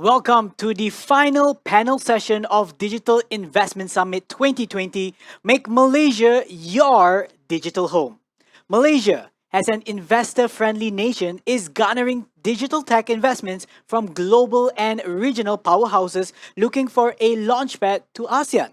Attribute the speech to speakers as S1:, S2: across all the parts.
S1: Welcome to the final panel session of Digital Investment Summit 2020. Make Malaysia your digital home. Malaysia, as an investor-friendly nation, is garnering digital tech investments from global and regional powerhouses looking for a launchpad to ASEAN.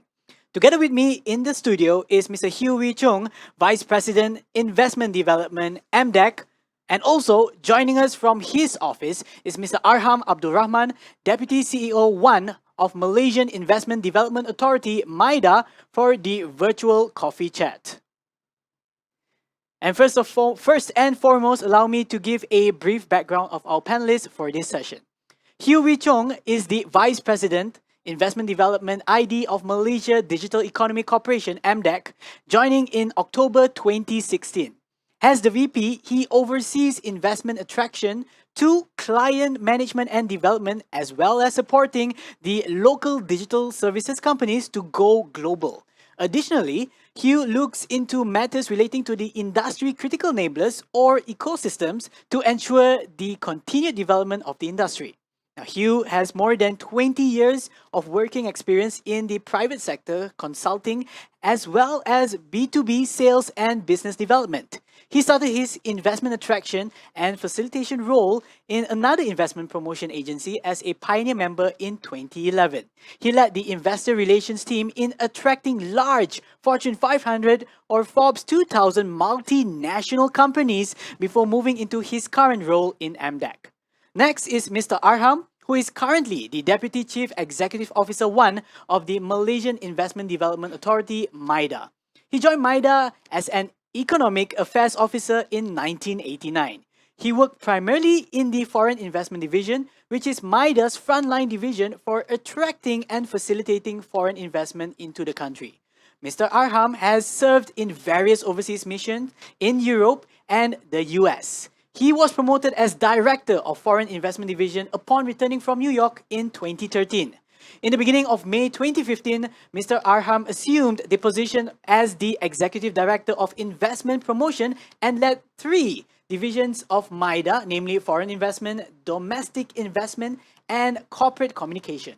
S1: Together with me in the studio is Mr. Choong, Vice President, Investment Development, Mdec. And also joining us from his office is Mr. Arham Rahman, Deputy CEO 1 of Malaysian Investment Development Authority, MIDA, for the virtual coffee chat. And first and foremost, allow me to give a brief background of our panelists for this session. Choong is the Vice President, Investment Development ID of Malaysia Digital Economy Corporation, MDEC, joining in October 2016. As the VP, he oversees investment attraction to client management and development, as well as supporting the local digital services companies to go global. Additionally, Hugh looks into matters relating to the industry critical enablers or ecosystems to ensure the continued development of the industry. Now, Hugh has more than 20 years of working experience in the private sector, consulting, as well as B2B sales and business development. He started his investment attraction and facilitation role in another investment promotion agency as a pioneer member in 2011. He led the investor relations team in attracting large Fortune 500 or Forbes 2000 multinational companies before moving into his current role in MDEC. Next is Mr. Arham, who is currently the Deputy Chief Executive Officer 1 of the Malaysian Investment Development Authority, MIDA. He joined MIDA as an Economic Affairs Officer in 1989. He worked primarily in the Foreign Investment Division, which is MIDA's frontline division for attracting and facilitating foreign investment into the country. Mr. Arham has served in various overseas missions in Europe and the US. He was promoted as Director of Foreign Investment Division upon returning from New York in 2013. In the beginning of May 2015, Mr. Arham assumed the position as the Executive Director of Investment Promotion and led 3 divisions of MIDA, namely Foreign Investment, Domestic Investment, and Corporate Communication.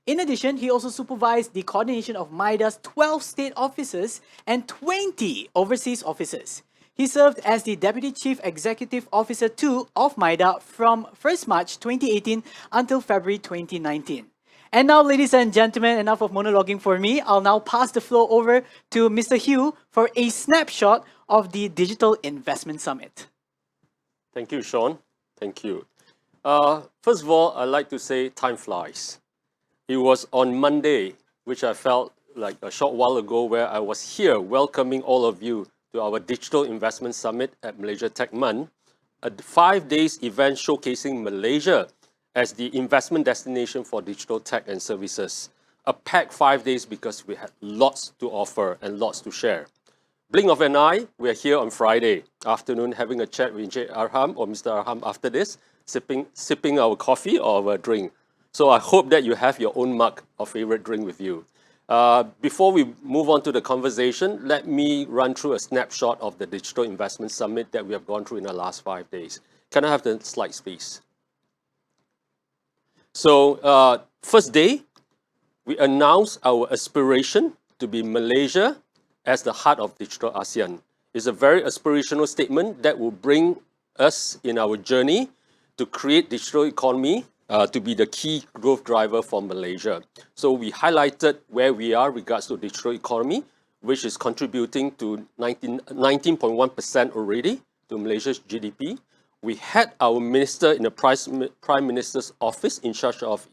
S1: In addition, he also supervised the coordination of MIDA's 12 state offices and 20 overseas offices. He served as the Deputy Chief Executive Officer 2 of MIDA from 1st March 2018 until February 2019. And now, ladies and gentlemen, enough of monologuing for me. I'll now pass the floor over to Mr. Hugh for a snapshot of the Digital Investment Summit.
S2: Thank you, Shaun. Thank you. First of all, I'd like to say time flies. It was on Monday, which I felt like a short while ago, where I was here welcoming all of you to our Digital Investment Summit at Malaysia Tech Month, a 5-day event showcasing Malaysia as the investment destination for digital tech and services. A packed 5 days because we had lots to offer and lots to share. Blink of an eye, we are here on Friday afternoon having a chat with Arham or Mr. Arham after this, sipping our coffee or our drink. So I hope that you have your own mug or favorite drink with you. Before we move on to the conversation, let me run through a snapshot of the Digital Investment Summit that we have gone through in the last 5 days. Can I have the slides, please? So, first day, we announced our aspiration to be Malaysia as the heart of digital ASEAN. It's a very aspirational statement that will bring us in our journey to create digital economy to be the key growth driver for Malaysia. So we highlighted where we are regards to digital economy, which is contributing to 19.1% already to Malaysia's GDP. We had our minister in the Prime Minister's office in charge of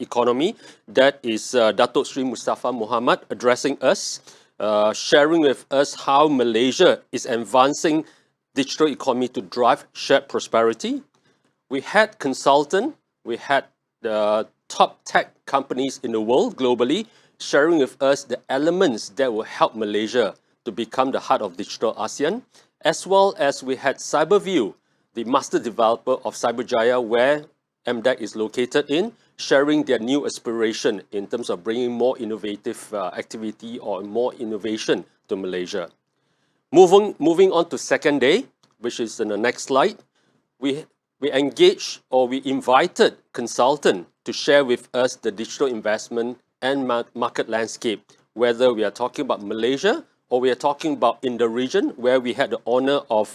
S2: economy, that is Datuk Sri Mustafa Mohamad, addressing us, sharing with us how Malaysia is advancing digital economy to drive shared prosperity. We had consultants, we had the top tech companies in the world globally sharing with us the elements that will help Malaysia to become the heart of digital ASEAN, as well as we had Cyberview, the master developer of Cyberjaya, where MDEC is located in, sharing their new aspiration in terms of bringing more innovative activity or more innovation to Malaysia. Moving on to second day, which is in the next slide, we engaged or we invited consultants to share with us the digital investment and market landscape, whether we are talking about Malaysia or we are talking about in the region where we had the honor of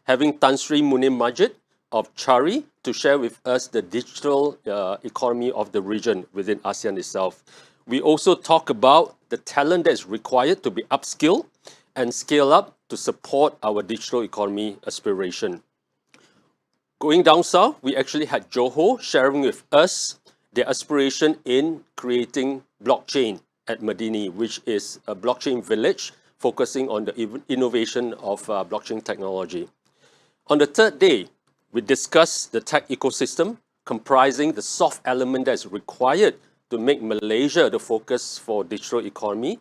S2: having Tan Sri Munim Majid of Chari to share with us the digital economy of the region within ASEAN itself. We also talk about the talent that is required to be upskilled and scale up to support our digital economy aspiration. Going down south, we actually had Johor sharing with us their aspiration in creating blockchain at Medini, which is a blockchain village focusing on the innovation of blockchain technology. On the third day, we discussed the tech ecosystem comprising the soft element that is required to make Malaysia the focus for digital economy,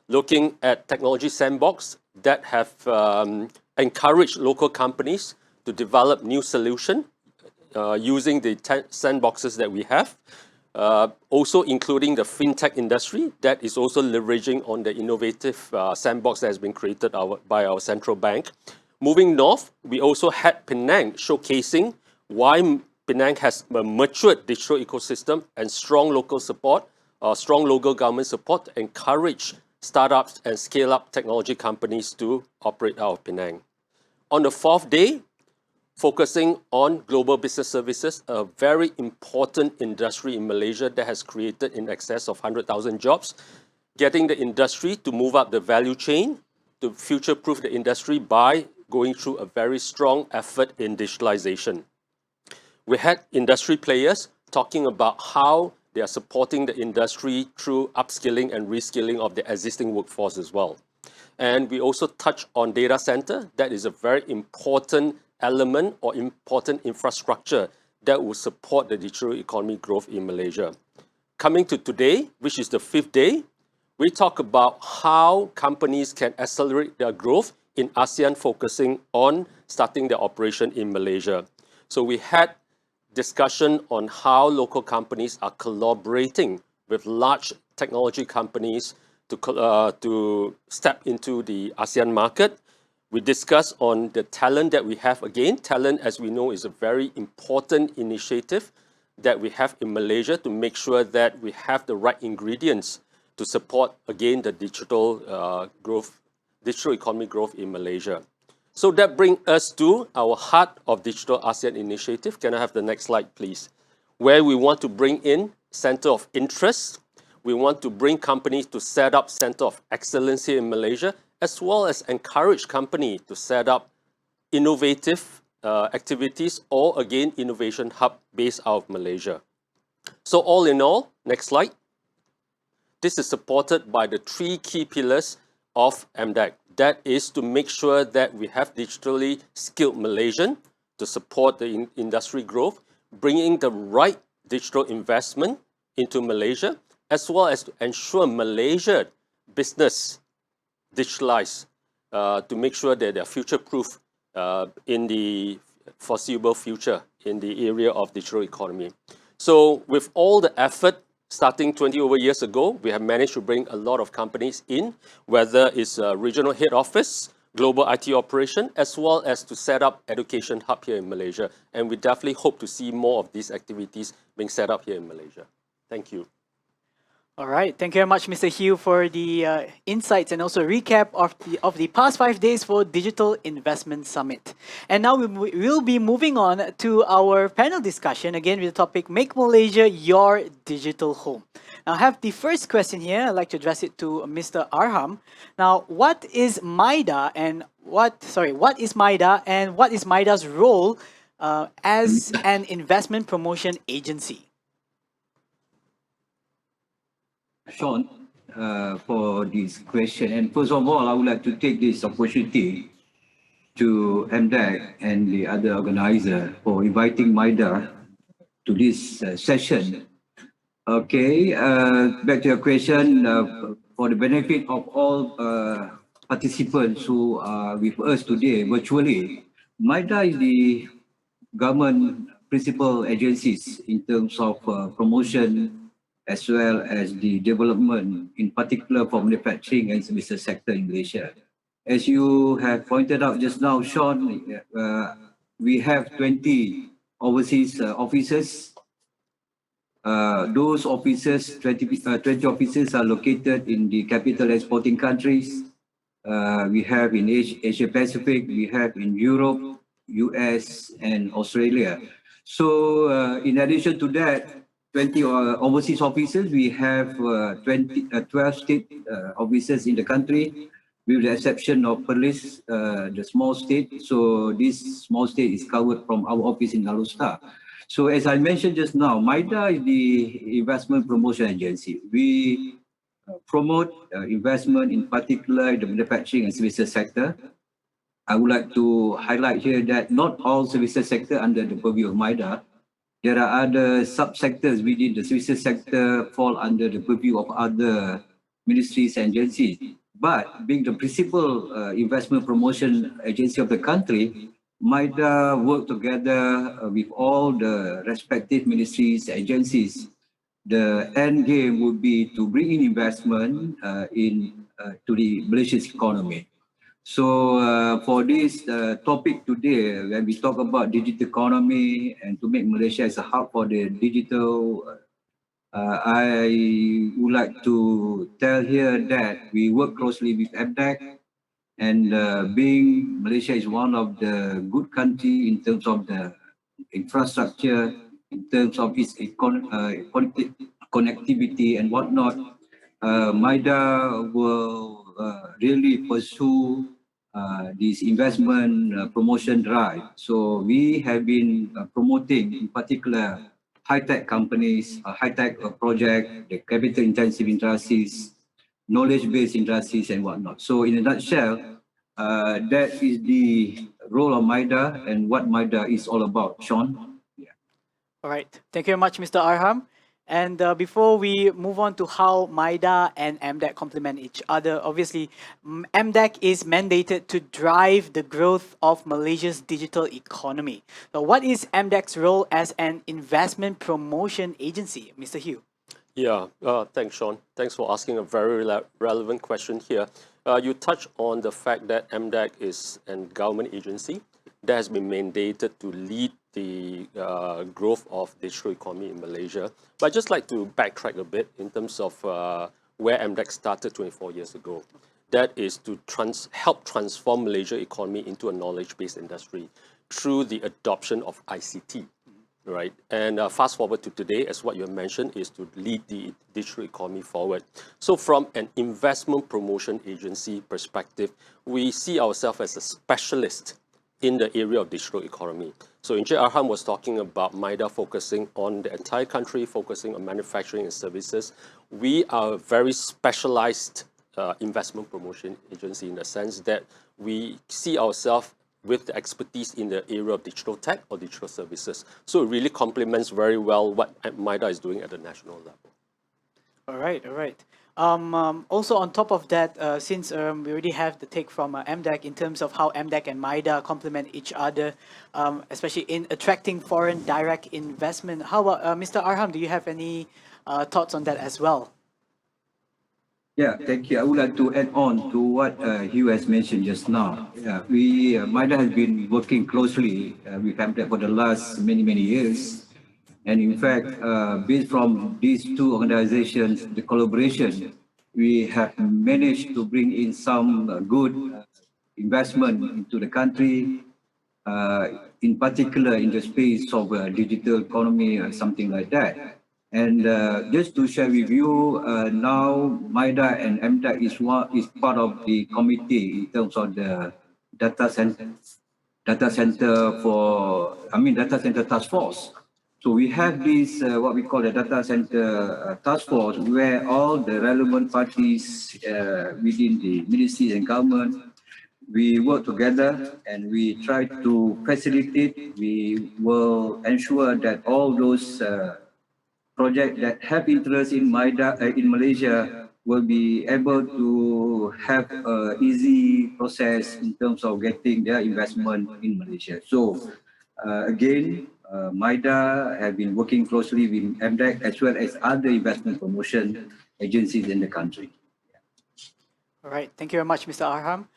S2: looking at technology sandbox that have encouraged local companies to develop new solution using the sandboxes that we have, also including the fintech industry that is also leveraging on the innovative sandbox that has been created by our central bank. Moving north, we also had Penang showcasing why Penang has a matured digital ecosystem and strong local support, strong local government support to encourage startups and scale-up technology companies to operate out of Penang. On the fourth day, focusing on global business services, a very important industry in Malaysia that has created in excess of 100,000 jobs, getting the industry to move up the value chain, to future-proof the industry by going through a very strong effort in digitalization. We had industry players talking about how they are supporting the industry through upskilling and reskilling of the existing workforce as well. And we also touched on data center. That is a very important element or important infrastructure that will support the digital economy growth in Malaysia. Coming to today, which is the fifth day, we talk about how companies can accelerate their growth in ASEAN, focusing on starting their operation in Malaysia. So we had discussion on how local companies are collaborating with large technology companies to step into the ASEAN market. We discussed on the talent that we have. Again, talent, as we know, is a very important initiative that we have in Malaysia to make sure that we have the right ingredients to support, again, the digital growth, digital economy growth in Malaysia. So that brings us to our Heart of Digital ASEAN initiative. Can I have the next slide, please? Where we want to bring in center of interest. We want to bring companies to set up center of excellence here in Malaysia, as well as encourage companies to set up innovative activities or, again, innovation hub based out of Malaysia. So all in all, next slide. This is supported by the three key pillars of Mdec. That is to make sure that we have digitally skilled Malaysian to support the industry growth, bringing the right digital investment into Malaysia, as well as to ensure Malaysia business digitalize to make sure that they're future-proof in the foreseeable future in the area of digital economy. So with all the effort starting 20 over years ago, we have managed to bring a lot of companies in, whether it's a regional head office, global IT operation, as well as to set up education hub here in Malaysia. And we definitely hope to see more of these activities being set up here in Malaysia. Thank you.
S1: All right, thank you very much, Mr. Hugh, for the insights and also recap of the past 5 days for Digital Investment Summit. And now we'll be moving on to our panel discussion, again with the topic, Make Malaysia Your Digital Home. Now I have the first question here. I'd like to address it to Mr. Arham. Now, what is MIDA and what is MIDA's role as an investment promotion agency?
S3: Shaun, for this question. And first of all, I would like to take this opportunity to Mdec and the other organizer for inviting MIDA to this session. Okay, back to your question, for the benefit of all participants who are with us today virtually, MIDA is the government principal agencies in terms of promotion as well as the development, in particular for manufacturing and services sector in Malaysia. As you have pointed out just now, Shaun, we have 20 overseas offices Those offices, 20 offices are located in the capital exporting countries. We have in Asia Pacific, we have in Europe, US, and Australia. So in addition to that, 20 overseas offices, we have 12 state offices in the country, with the exception of Perlis, the small state. So this small state is covered from our office in Alustar. So as I mentioned just now, MIDA is the investment promotion agency. We promote investment, in particular in the manufacturing and services sector. I would like to highlight here that not all services sector under the purview of MIDA. There are other subsectors within the services sector fall under the purview of other ministries and agencies. But being the principal investment promotion agency of the country, MIDA work together with all the respective ministries, agencies. The end game would be to bring in investment to the Malaysian economy. So for this topic today, when we talk about digital economy and to make Malaysia as a hub for the digital, I would like to tell here that we work closely with Mdex, and being Malaysia is one of the good country in terms of the infrastructure, in terms of its connectivity and whatnot, MIDA will really pursue this investment promotion drive. So we have been promoting, in particular, high-tech companies, high-tech project, the capital-intensive industries, knowledge-based industries, and whatnot. So in a nutshell, that is the role of MIDA and what MIDA is all about. Shaun? Yeah.
S1: All right. Thank you very much, Mr. Arham. And before we move on to how MIDA and MDEC complement each other, obviously, MDEC is mandated to drive the growth of Malaysia's digital economy. So what is MDEC's role as an investment promotion agency, Mr. Hugh?
S2: Yeah, thanks, Shaun. Thanks for asking a very relevant question here. You touched on the fact that MDEC is a government agency that has been mandated to lead the growth of digital economy in Malaysia. But I'd just like to backtrack a bit in terms of where MDEC started 24 years ago. That is to help transform Malaysia economy into a knowledge-based industry through the adoption of ICT. Right, and fast forward to today, as what you mentioned, is to lead the digital economy forward. So from an investment promotion agency perspective, we see ourselves as a specialist in the area of digital economy. So Encik Arham was talking about MIDA focusing on the entire country, focusing on manufacturing and services. We are a very specialized investment promotion agency in the sense that we see ourselves with the expertise in the area of digital tech or digital services. So it really complements very well what MIDA is doing at the national level.
S1: All right, all right. Also on top of that, since we already have the take from MDEC in terms of how MDEC and MIDA complement each other, especially in attracting foreign direct investment, how about Mr. Arham, do you have any thoughts on that as well?
S3: Yeah, thank you. I would like to add on to what Hugh has mentioned just now. Yeah, MIDA has been working closely with MDEC for the last many years. And in fact, based from these two organizations, the collaboration, we have managed to bring in some good investment into the country, in particular in the space of digital economy or something like that. And just to share with you, now MIDA and MDEC is part of the committee in terms of the data center task force. So we have this what we call the data center task force, where all the relevant parties within the ministries and government, we work together and we try to facilitate. We will ensure that all those projects that have interest in MIDA in Malaysia will be able to have an easy process in terms of getting their investment in Malaysia. So again, MIDA have been working closely with MDEC as well as other investment promotion agencies in the country.
S1: All right, thank you very much, Mr. Arham.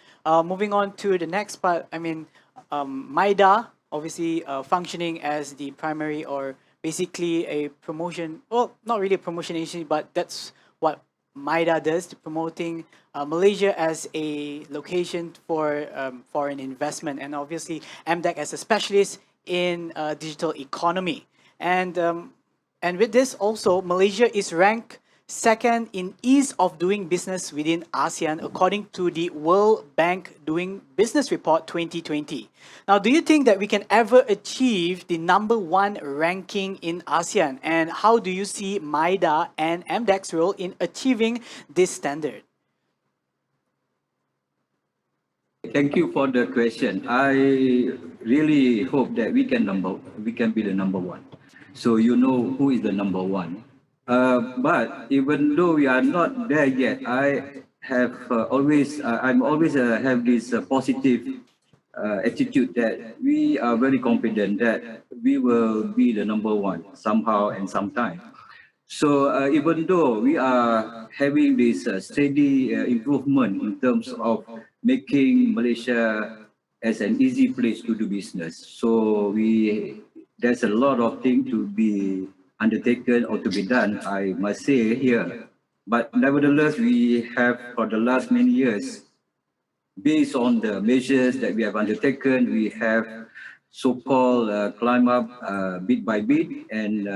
S1: Moving on to the next part, MIDA obviously functioning as the primary or basically a promotion, well, not really a promotion agency, but that's what MIDA does, promoting Malaysia as a location for foreign investment, and obviously MDEC as a specialist in digital economy. And with this also, Malaysia is ranked second in ease of doing business within ASEAN, according to the World Bank Doing Business Report 2020. Now, do you think that we can ever achieve the #1 ranking in ASEAN? And how do you see MIDA and MDEC's role in achieving this standard?
S3: Thank you for the question. I really hope that we can be the #1. So you know who is the #1. But even though we are not there yet, I have I'm always have this positive attitude that we are very confident that we will be the #1 somehow and sometime. So even though we are having this steady improvement in terms of making Malaysia as an easy place to do business, so there's a lot of things to be undertaken or to be done, I must say here. But nevertheless, we have for the last many years, based on the measures that we have undertaken, we have so-called climb up bit by bit, and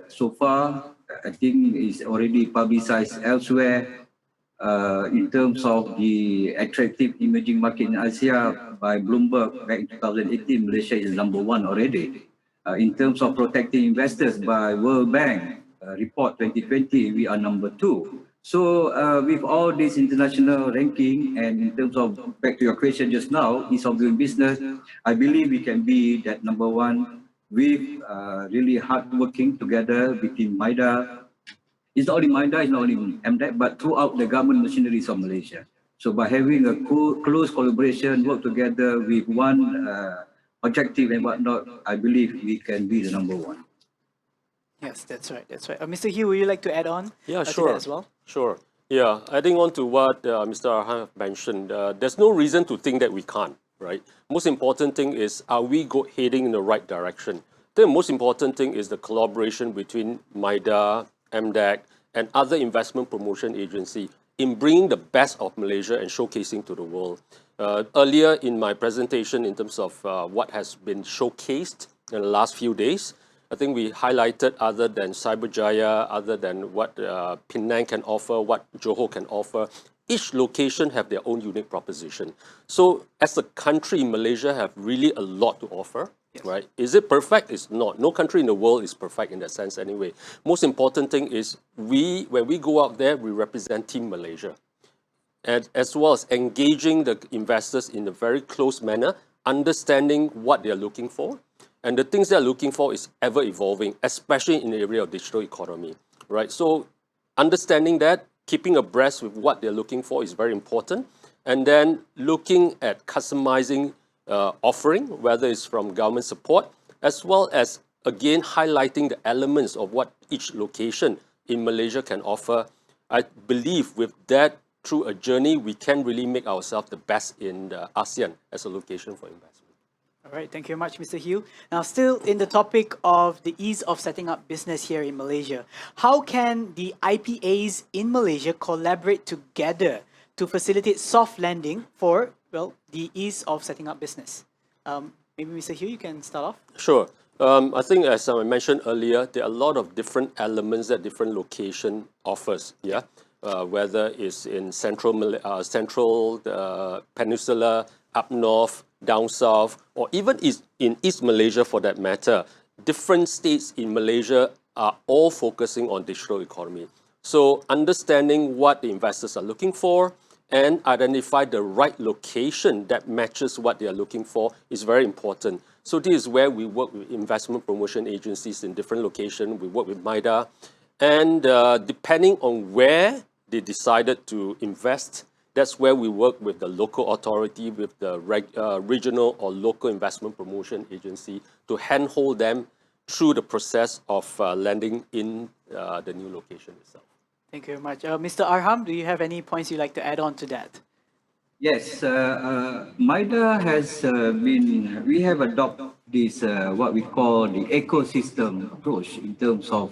S3: so far, I think it's already publicized elsewhere in terms of the attractive emerging market in Asia by Bloomberg back in 2018, Malaysia is #1 already. In terms of protecting investors by World Bank report 2020, we are #2. So with all this international ranking, and in terms of, back to your question just now, ease of doing business, I believe we can be that #1 with really hard working together between MIDA. It's not only MIDA, it's not only MDEC, but throughout the government machineries of Malaysia. So by having a close collaboration, work together with one objective and whatnot, I believe we can be the #1.
S1: Yes, that's right. That's right. Mr. Hugh, would you like to add on
S2: Yeah,
S1: to
S2: sure.
S1: that as well?
S2: Sure. Yeah, adding on to what Mr. Arham mentioned, there's no reason to think that we can't, right? Most important thing is, are we heading in the right direction? The most important thing is the collaboration between MIDA, MDEC, and other investment promotion agency in bringing the best of Malaysia and showcasing to the world. Earlier in my presentation, in terms of what has been showcased in the last few days, I think we highlighted, other than Cyberjaya, other than what Penang can offer, what Johor can offer, each location have their own unique proposition. So as a country, Malaysia have really a lot to offer, right? Is it perfect? It's not. No country in the world is perfect in that sense anyway. Most important thing is, when we go out there, we represent Team Malaysia. And as well as engaging the investors in a very close manner, understanding what they're looking for. And the things they're looking for is ever evolving, especially in the area of digital economy, right? So understanding that, keeping abreast with what they're looking for is very important. And then looking at customizing offering, whether it's from government support, as well as, again, highlighting the elements of what each location in Malaysia can offer. I believe with that, through a journey, we can really make ourselves the best in the ASEAN as a location for investment.
S1: All right, thank you very much, Mr. Hugh. Now, still in the topic of the ease of setting up business here in Malaysia, how can the IPAs in Malaysia collaborate together to facilitate soft landing for, well, the ease of setting up business? Maybe Mr. Hugh, you can start off.
S2: Sure. I think, as I mentioned earlier, there are a lot of different elements that different location offers. Yeah, whether it's in central peninsula, up north, down south, or even in East Malaysia for that matter. Different states in Malaysia are all focusing on digital economy. So understanding what the investors are looking for and identify the right location that matches what they are looking for is very important. So this is where we work with investment promotion agencies in different locations. We work with MIDA, and depending on where they decided to invest, that's where we work with the local authority, with the regional or local investment promotion agency to handhold them through the process of landing in the new location itself.
S1: Thank you very much. Mr. Arham, do you have any points you'd like to add on to that?
S3: Yes, MIDA has we have adopted this what we call the ecosystem approach in terms of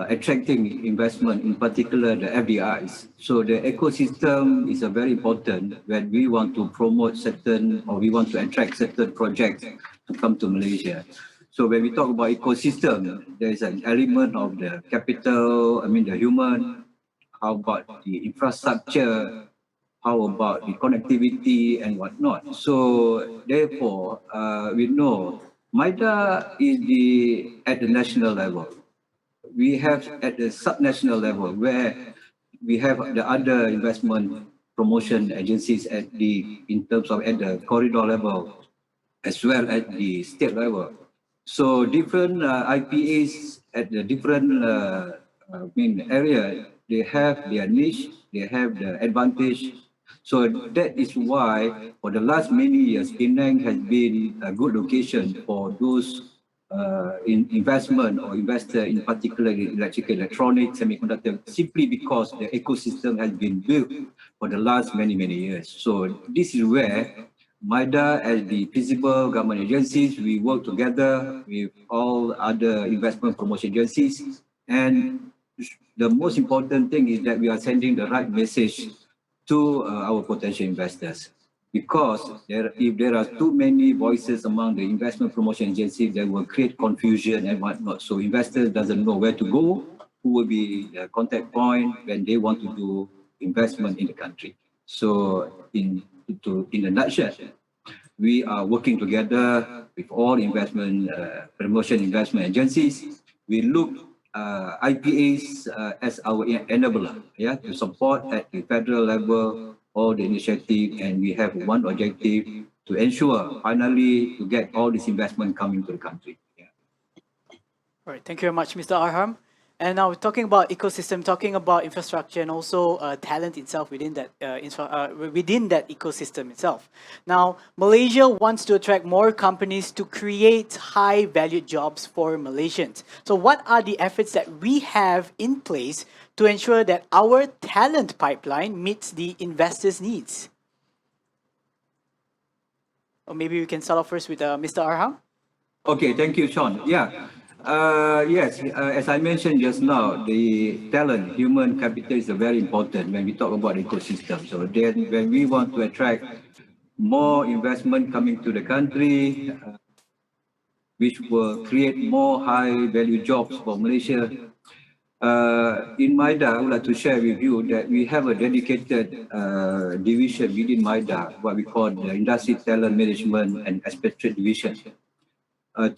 S3: attracting investment, in particular the FDIs. So the ecosystem is a very important when we want to promote certain or we want to attract certain projects to come to Malaysia. So when we talk about ecosystem, there is an element of the capital, I mean the human, how about the infrastructure, how about the connectivity and whatnot. So therefore, we know MIDA is at the national level. We have at the subnational level where we have the other investment promotion agencies in terms of at the corridor level as well at the state level. So different IPAs at the different area, they have their niche, they have the advantage. So that is why for the last many years, Penang has been a good location for those investment or investor in particular in electrical electronics, semiconductor, simply because the ecosystem has been built for the last many years. So this is where MIDA as the principal government agencies, we work together with all other investment promotion agencies. And the most important thing is that we are sending the right message to our potential investors. Because if there are too many voices among the investment promotion agencies, that will create confusion and whatnot. So investors doesn't know where to go, who will be the contact point when they want to do investment in the country. So in a nutshell, we are working together with all investment promotion investment agencies. We look IPAs as our enabler, to support at the federal level all the initiative, and we have one objective to ensure finally to get all this investment coming to the country.
S1: All right, thank you very much, Mr. Arham. And now we're talking about ecosystem, talking about infrastructure and also talent itself within that ecosystem itself. Now, Malaysia wants to attract more companies to create high-valued jobs for Malaysians. So what are the efforts that we have in place to ensure that our talent pipeline meets the investors' needs? Or maybe we can start off first with Mr. Arham.
S3: Okay, thank you, Shaun. Yeah. Yes, as I mentioned just now, the talent, human capital is very important when we talk about ecosystem. So then when we want to attract more investment coming to the country, which will create more high value jobs for Malaysia. In MIDA, I would like to share with you that we have a dedicated division within MIDA, what we call the Industry Talent Management and Expatriate Division.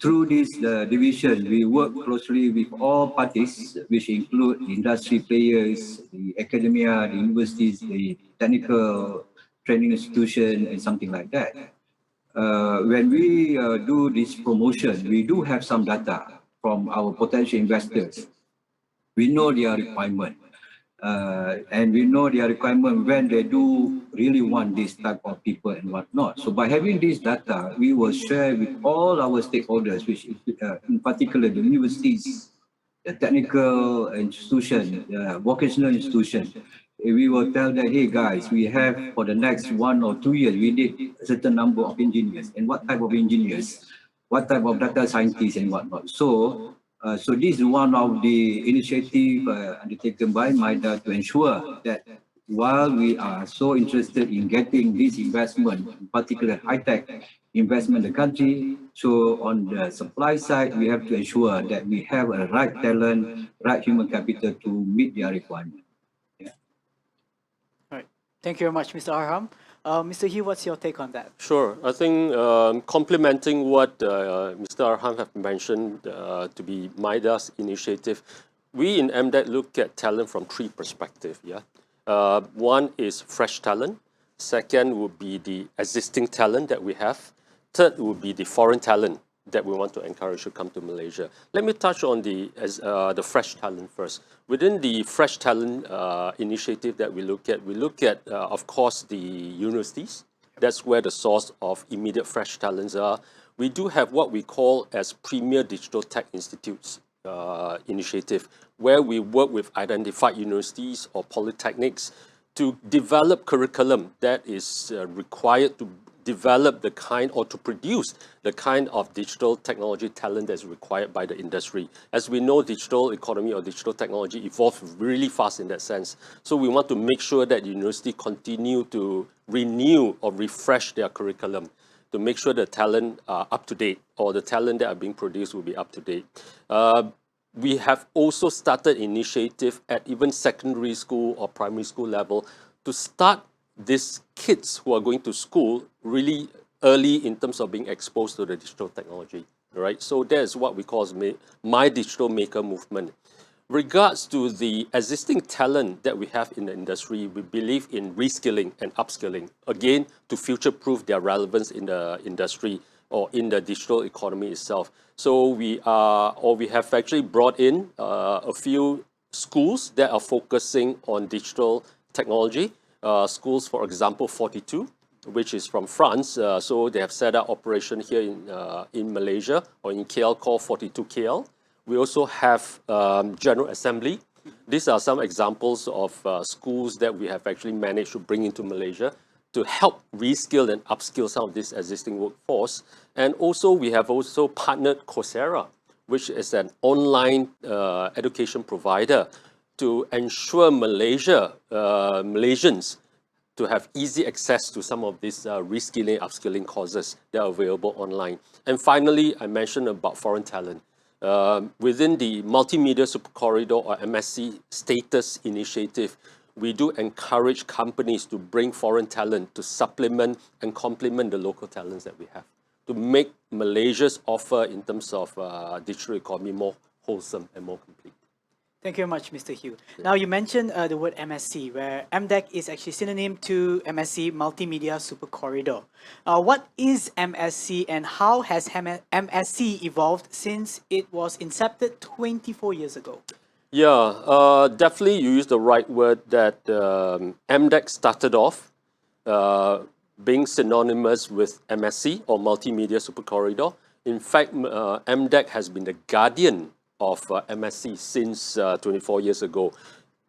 S3: Through this division, we work closely with all parties, which include industry players, the academia, the universities, the technical training institution, and something like that. When we do this promotion, we do have some data from our potential investors. We know their requirement. And we know their requirement when they do really want this type of people and whatnot. So by having this data, we will share with all our stakeholders, which in particular the universities, the technical institution, the vocational institution. We will tell them, hey guys, we have for the next 1 or 2 years, we need a certain number of engineers. And what type of engineers? What type of data scientists and whatnot? So this is one of the initiatives undertaken by MIDA to ensure that while we are so interested in getting this investment, in particular high-tech investment in the country, so on the supply side, we have to ensure that we have a right talent, right human capital to meet their requirement. Yeah.
S1: All right. Thank you very much, Mr. Arham. Mr. Hugh, what's your take on that?
S2: Sure. I think complementing what Mr. Arham have mentioned to be MIDA's initiative, we in Mdec look at talent from 3 perspectives. One is fresh talent. Second would be the existing talent that we have. Third would be the foreign talent that we want to encourage to come to Malaysia. Let me touch on the fresh talent first. Within the fresh talent initiative that we look at, of course, the universities. That's where the source of immediate fresh talents are. We do have what we call as Premier Digital Tech Institutes initiative, where we work with identified universities or polytechnics to develop curriculum that is required to develop the kind or to produce the kind of digital technology talent that's required by the industry. As we know, digital economy or digital technology evolves really fast in that sense. So we want to make sure that university continue to renew or refresh their curriculum to make sure the talent are up to date, or the talent that are being produced will be up to date. We have also started initiative at even secondary school or primary school level to start these kids who are going to school really early in terms of being exposed to the digital technology, right? So that is what we call as My Digital Maker movement. Regards to the existing talent that we have in the industry, we believe in reskilling and upskilling, again, to future-proof their relevance in the industry or in the digital economy itself. So we have actually brought in a few schools that are focusing on digital technology. Schools, for example, 42, which is from France. So they have set up operation here in Malaysia or in KL called 42 KL. We also have General Assembly. These are some examples of schools that we have actually managed to bring into Malaysia to help reskill and upskill some of this existing workforce. And also we have also partnered Coursera, which is an online education provider to ensure Malaysians to have easy access to some of these reskilling, upskilling courses that are available online. And finally, I mentioned about foreign talent. Within the Multimedia Super Corridor or MSC status initiative, we do encourage companies to bring foreign talent to supplement and complement the local talents that we have, to make Malaysia's offer in terms of digital economy more wholesome and more complete.
S1: Thank you very much, Mr. Hugh. Now, you mentioned the word MSC, where MDEC is actually synonym to MSC Multimedia Super Corridor. What is MSC and how has MSC evolved since it was incepted 24 years ago?
S2: Yeah, definitely you used the right word that Mdex started off being synonymous with MSC or Multimedia Super Corridor. In fact, Mdec has been the guardian of MSC since 24 years ago,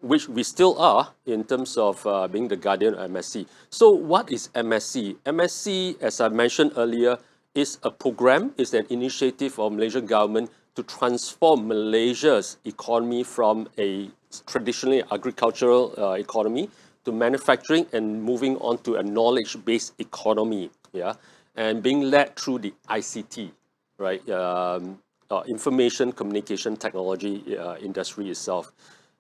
S2: which we still are in terms of being the guardian of MSC. So what is MSC? MSC, as I mentioned earlier, is a program, is an initiative of Malaysian government to transform Malaysia's economy from a traditionally agricultural economy to manufacturing and moving on to a knowledge-based economy, yeah, and being led through the ICT, right? Information communication technology industry itself.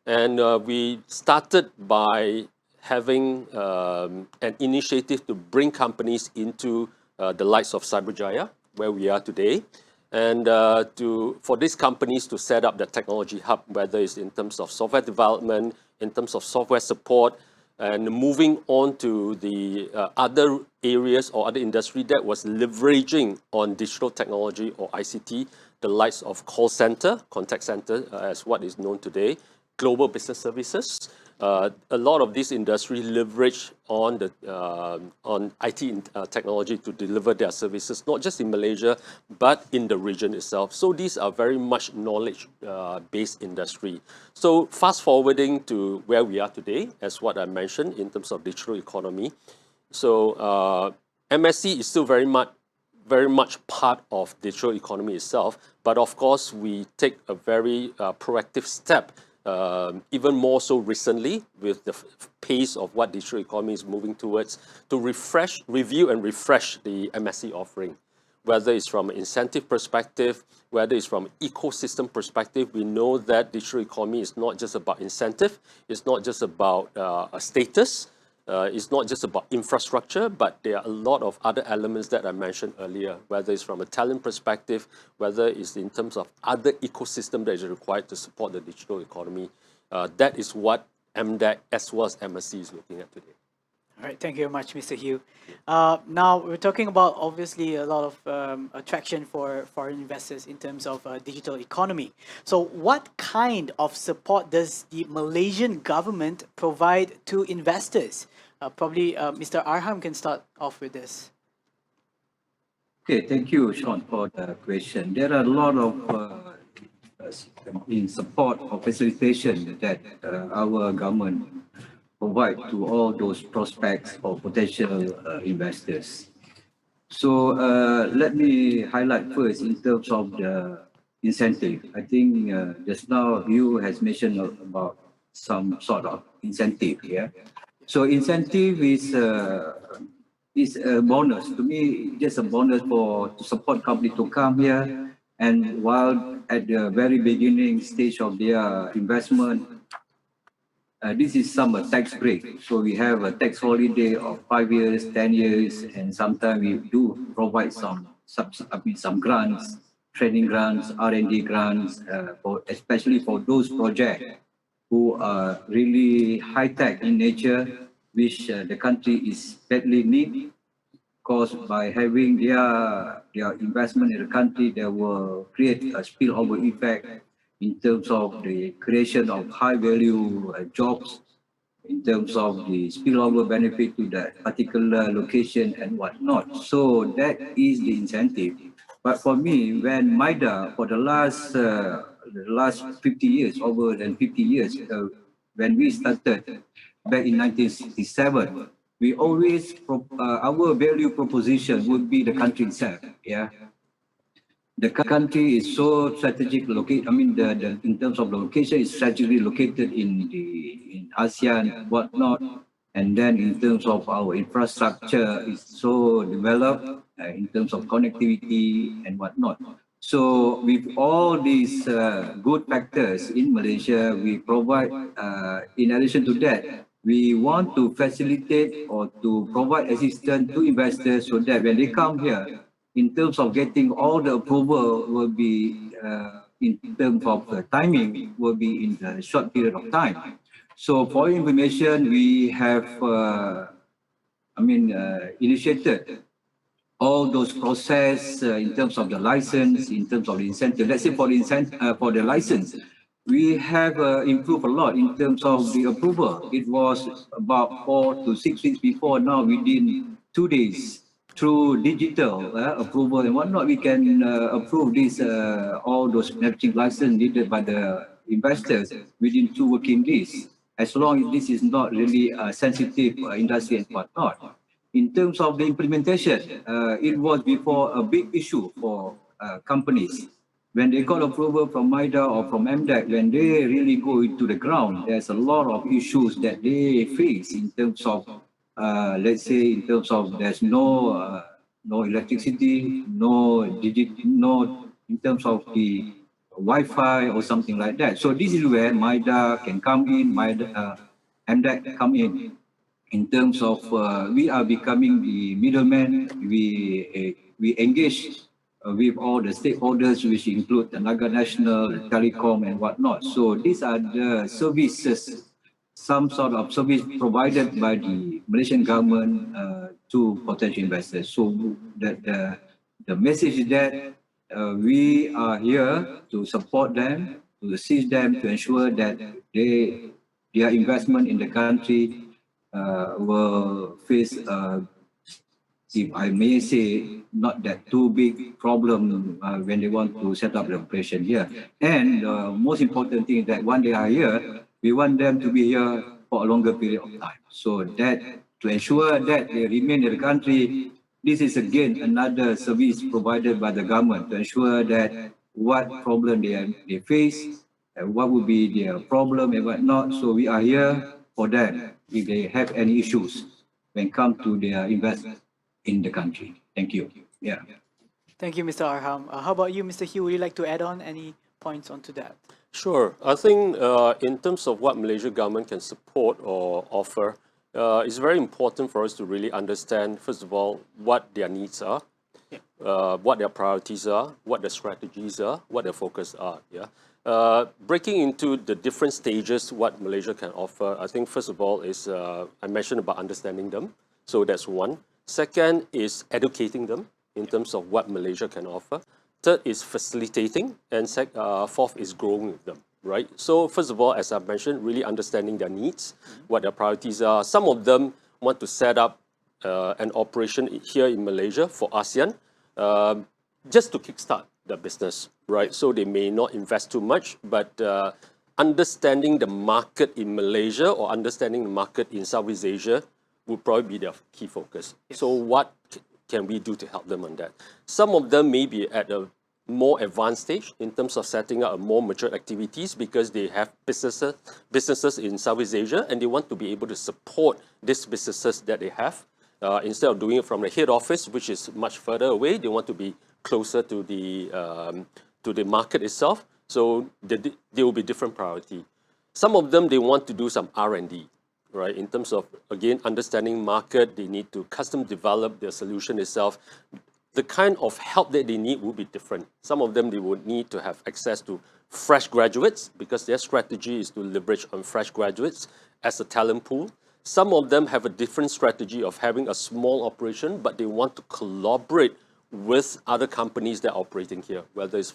S2: And we started by having an initiative to bring companies into the likes of Cyberjaya, where we are today, and for these companies to set up the technology hub, whether it's in terms of software development, in terms of software support, and moving on to the other areas or other industry that was leveraging on digital technology or ICT, the likes of call center, contact center, as what is known today, global business services. A lot of these industries leverage on the on IT technology to deliver their services, not just in Malaysia, but in the region itself. So these are very much knowledge-based industry. So fast forwarding to where we are today, as what I mentioned in terms of digital economy. So MSC is still very much part of digital economy itself, but of course we take a very proactive step, even more so recently with the pace of what digital economy is moving towards, to review and refresh the MSC offering. Whether it's from an incentive perspective, whether it's from an ecosystem perspective, we know that digital economy is not just about incentive, it's not just about a status, it's not just about infrastructure, but there are a lot of other elements that I mentioned earlier, whether it's from a talent perspective, whether it's in terms of other ecosystem that is required to support the digital economy. That is what MDEC as well as MSC is looking at today.
S1: All right, thank you very much, Mr. Hugh. Now, we're talking about obviously a lot of attraction for foreign investors in terms of digital economy. So what kind of support does the Malaysian government provide to investors? Probably Mr. Arham can start off with this.
S3: Okay, thank you, Shaun, for the question. There are a lot of in support or facilitation that our government provide to all those prospects or potential investors. So let me highlight first in terms of the incentive. I think just now you has mentioned about some sort of incentive. Yeah. So incentive is a bonus to me. Just a bonus for to support company to come here, and while at the very beginning stage of their investment, this is some tax break. So we have a tax holiday of 5 years, 10 years, and sometimes we do provide some grants, training grants, R&D grants, especially for those projects who are really high tech in nature, which the country is badly need. Because by having their investment in the country, they will create a spillover effect in terms of the creation of high value jobs, in terms of the spillover benefit to that particular location and whatnot. So that is the incentive. But for me, when MIDA for the last 50 years, over than 50 years, when we started back in 1967, we always our value proposition would be the country itself. Yeah, the country is so strategic located. I mean, the in terms of the location, is strategically located in ASEAN, whatnot, and then in terms of our infrastructure, is so developed in terms of connectivity and whatnot. So with all these good factors in Malaysia, we provide. In addition to that, we want to facilitate or to provide assistance to investors so that when they come here, in terms of getting all the approval will be in terms of the timing will be in a short period of time. So for your information, we have, initiated all those process in terms of the license, in terms of the incentive. Let's say for the license, we have improved a lot in terms of the approval. It was about 4 to 6 weeks before. Now within 2 days, through digital approval and whatnot, we can approve this all those manufacturing license needed by the investors within 2 working days, as long as this is not really a sensitive industry and whatnot. In terms of the implementation, it was before a big issue for companies. When they got approval from MIDA or from Mdex, when they really go into the ground, there's a lot of issues that they face in terms of, let's say, in terms of there's no electricity, no in terms of the Wi-Fi or something like that. So this is where MIDA can come in, Mdex come in terms of we are becoming the middleman. We engage with all the stakeholders, which include the Naga National, the telecom, and whatnot. So these are the services, some sort of service provided by the Malaysian government to potential investors. So that the message is that we are here to support them, to assist them, to ensure that their investment in the country will face, if I may say, not that too big problem when they want to set up the operation here. And most important thing is that when they are here, we want them to be here for a longer period of time. So that to ensure that they remain in the country, this is again another service provided by the government to ensure that what problem they face, and what would be their problem and what not. So we are here for them if they have any issues when come to their investment in the country. Thank you. Yeah.
S1: Thank you, Mr. Arham. How about you, Mr. Hugh? Would you like to add on any points onto that?
S2: Sure. I think in terms of what Malaysia government can support or offer, it's very important for us to really understand, first of all, what their needs are, what their priorities are, what their strategies are, what their focus are. Yeah. Breaking into the different stages, what Malaysia can offer, I think first of all is, I mentioned about understanding them. So that's one. Second is educating them in terms of what Malaysia can offer. Third is facilitating, and fourth is growing with them, right? So first of all, as I mentioned, really understanding their needs, what their priorities are. Some of them want to set up an operation here in Malaysia for ASEAN, just to kickstart the business, right? So they may not invest too much, but understanding the market in Malaysia or understanding the market in Southeast Asia will probably be their key focus. Yes. So what can we do to help them on that? Some of them may be at a more advanced stage in terms of setting up a more mature activities because they have businesses in Southeast Asia and they want to be able to support these businesses that they have. Instead of doing it from the head office, which is much further away, they want to be closer to the market itself. So there will be different priority. Some of them, they want to do some R&D, right? In terms of, again, understanding market, they need to custom develop their solution itself. The kind of help that they need will be different. Some of them, they would need to have access to fresh graduates because their strategy is to leverage on fresh graduates as a talent pool. Some of them have a different strategy of having a small operation, but they want to collaborate with other companies that are operating here, whether it's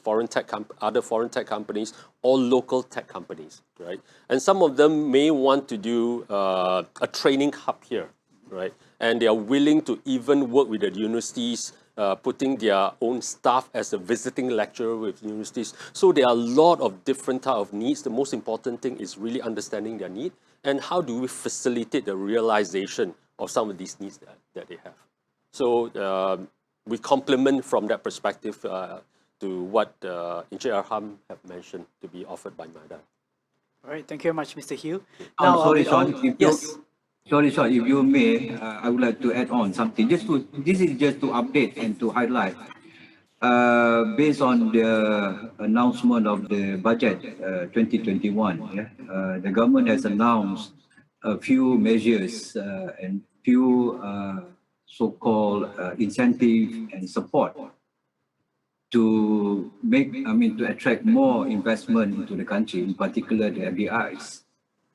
S2: other foreign tech companies or local tech companies, right? And some of them may want to do a training hub here, right? And they are willing to even work with the universities, putting their own staff as a visiting lecturer with universities. So there are a lot of different type of needs. The most important thing is really understanding their need and how do we facilitate the realization of some of these needs that they have. So we complement from that perspective to what Encik Arham have mentioned to be offered by MIDA.
S1: All right, thank you very much, Mr. Hugh.
S3: I'm sorry, Shaun.
S1: Yes.
S3: Sorry, Shaun, if you may, I would like to add on something. This is just to update and to highlight. Based on the announcement of the budget 2021, the government has announced a few measures and few so-called incentive and support to to attract more investment into the country, in particular the FDIs.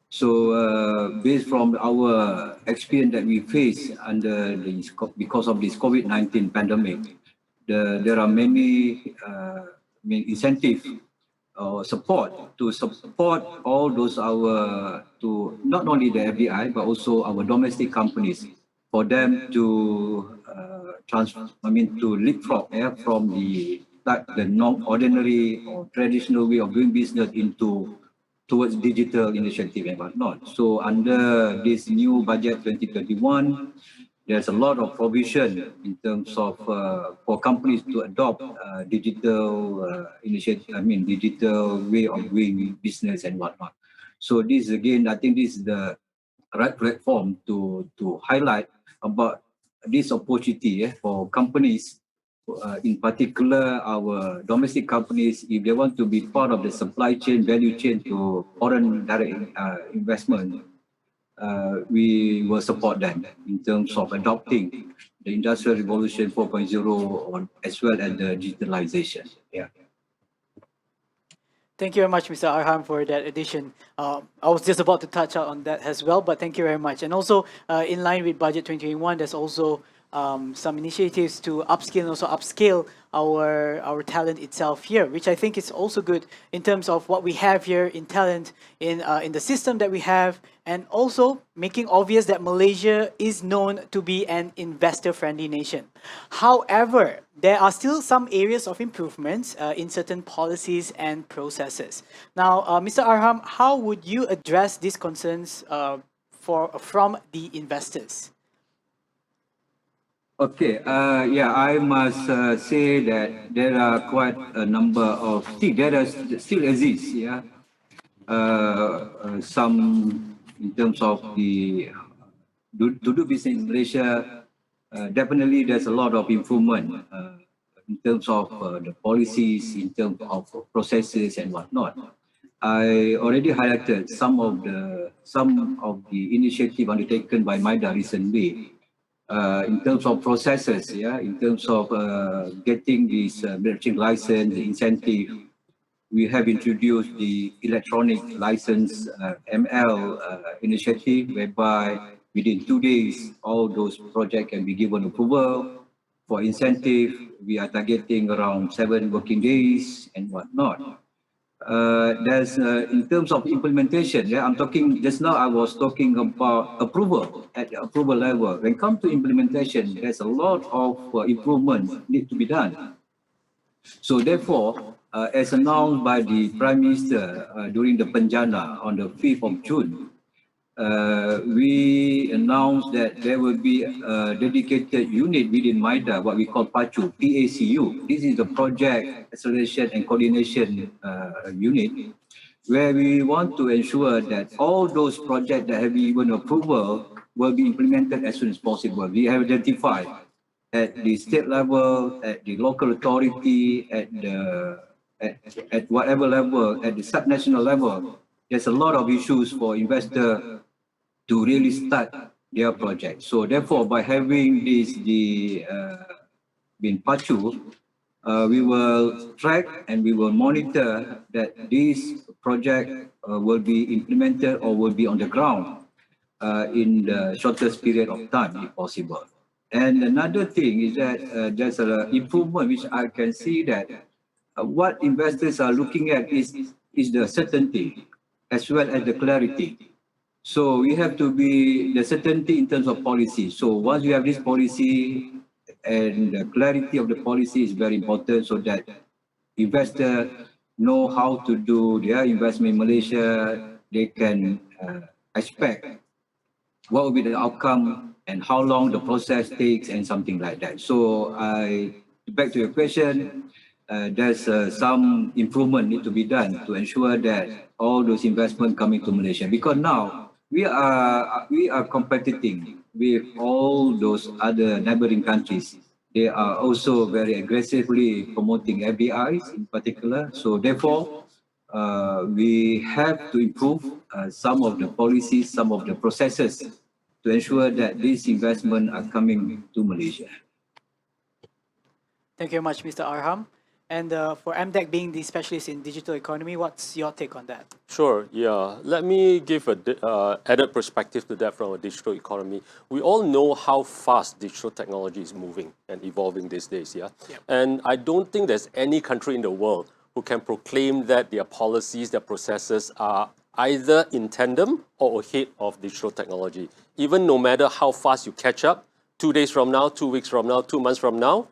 S3: So based from our experience that we face because of this COVID-19 pandemic, there are many incentive or support to support all those to not only the FDI but also our domestic companies for them to to leapfrog from the non-ordinary or traditional way of doing business towards digital initiative and whatnot. So under this new budget 2021, there's a lot of provision in terms of for companies to adopt digital digital way of doing business and whatnot. So this again, I think this is the right platform to highlight about this opportunity for companies, in particular our domestic companies, if they want to be part of the supply chain, value chain to foreign direct investment, we will support them in terms of adopting the Industrial Revolution 4.0 as well as the digitalization. Yeah.
S1: Thank you very much, Mr. Arham, for that addition. I was just about to touch on that as well, but thank you very much. And also, in line with Budget 2021, there's also some initiatives to upskill and also upscale our talent itself here, which I think is also good in terms of what we have here in talent in the system that we have, and also making obvious that Malaysia is known to be an investor-friendly nation. However, there are still some areas of improvements in certain policies and processes. Now, Mr. Arham, how would you address these concerns from the investors?
S3: Okay, I must say that there are quite a number of things that still exist, some in terms of to do business in Malaysia, definitely there's a lot of improvement in terms of the policies, in terms of processes and whatnot. I already highlighted some of the initiative undertaken by MIDA recently. In terms of processes, in terms of getting this merchant license, the incentive, we have introduced the electronic license ML initiative, whereby within 2 days, all those projects can be given approval. For incentive, we are targeting around 7 working days and whatnot. There's in terms of implementation, I'm talking just now. I was talking about approval at the approval level. When it comes to implementation, there's a lot of improvement need to be done. So therefore, as announced by the Prime Minister during the Penjana on the 5th of June, we announced that there will be a dedicated unit within MIDA, what we call PACU, PACU. This is the Project Acceleration and Coordination Unit, where we want to ensure that all those projects that have been given approval will be implemented as soon as possible. We have identified at the state level, at the local authority, at whatever level, at the subnational level, there's a lot of issues for investor to really start their project. So therefore, by having this being PACU, we will track and we will monitor that this project will be implemented or will be on the ground in the shortest period of time, if possible. And another thing is that there's an improvement which I can see that what investors are looking at is the certainty as well as the clarity. So we have to be the certainty in terms of policy. So once you have this policy and the clarity of the policy is very important so that investors know how to do their investment in Malaysia, they can expect what will be the outcome and how long the process takes and something like that. So back to your question, there's some improvement need to be done to ensure that all those investment coming to Malaysia, because now we are competing with all those other neighboring countries. They are also very aggressively promoting FDIs in particular. So therefore, we have to improve some of the policies, some of the processes to ensure that these investments are coming to Malaysia.
S1: Thank you very much, Mr. Arham. And for Mdec being the specialist in digital economy, what's your take on that?
S2: Sure, yeah. Let me give a added perspective to that from a digital economy. We all know how fast digital technology is moving and evolving these days, yeah?
S1: Yep.
S2: And I don't think there's any country in the world who can proclaim that their policies, their processes are either in tandem or ahead of digital technology. Even no matter how fast you catch up, 2 days from now, 2 weeks from now, 2 months from now,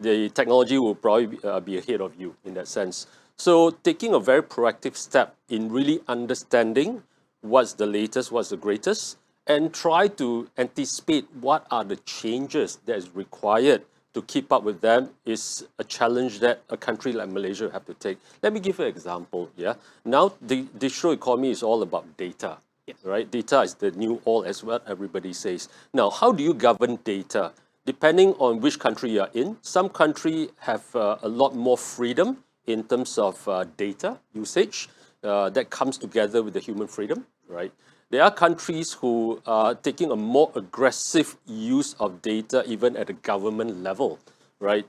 S2: the technology will probably be ahead of you in that sense. So taking a very proactive step in really understanding what's the latest, what's the greatest, and try to anticipate what are the changes that is required to keep up with them is a challenge that a country like Malaysia have to take. Let me give you an example. Yeah, now the digital economy is all about data.
S1: Yes.
S2: Right? Data is the new oil, as what everybody says. Now, how do you govern data? Depending on which country you are in, some countries have a lot more freedom in terms of data usage that comes together with the human freedom, right? There are countries who are taking a more aggressive use of data even at the government level, right?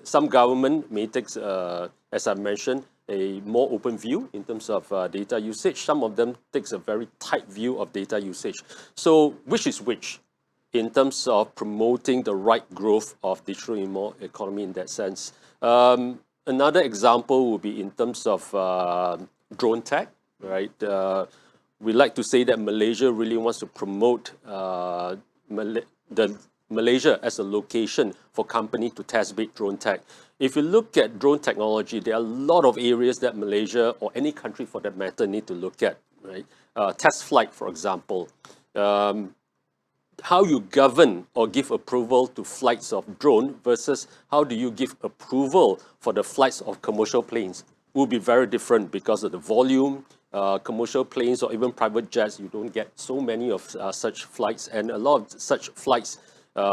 S2: Some government may take, as I mentioned, a more open view in terms of data usage. Some of them takes a very tight view of data usage. So which is which? In terms of promoting the right growth of digital economy in that sense. Another example would be in terms of drone tech, right? We like to say that Malaysia really wants to promote Malaysia as a location for company to test bait drone tech. If you look at drone technology, there are a lot of areas that Malaysia or any country for that matter need to look at, right? Test flight, for example. How you govern or give approval to flights of drone versus how do you give approval for the flights of commercial planes will be very different because of the volume. Commercial planes or even private jets, you don't get so many of such flights, and a lot of such flights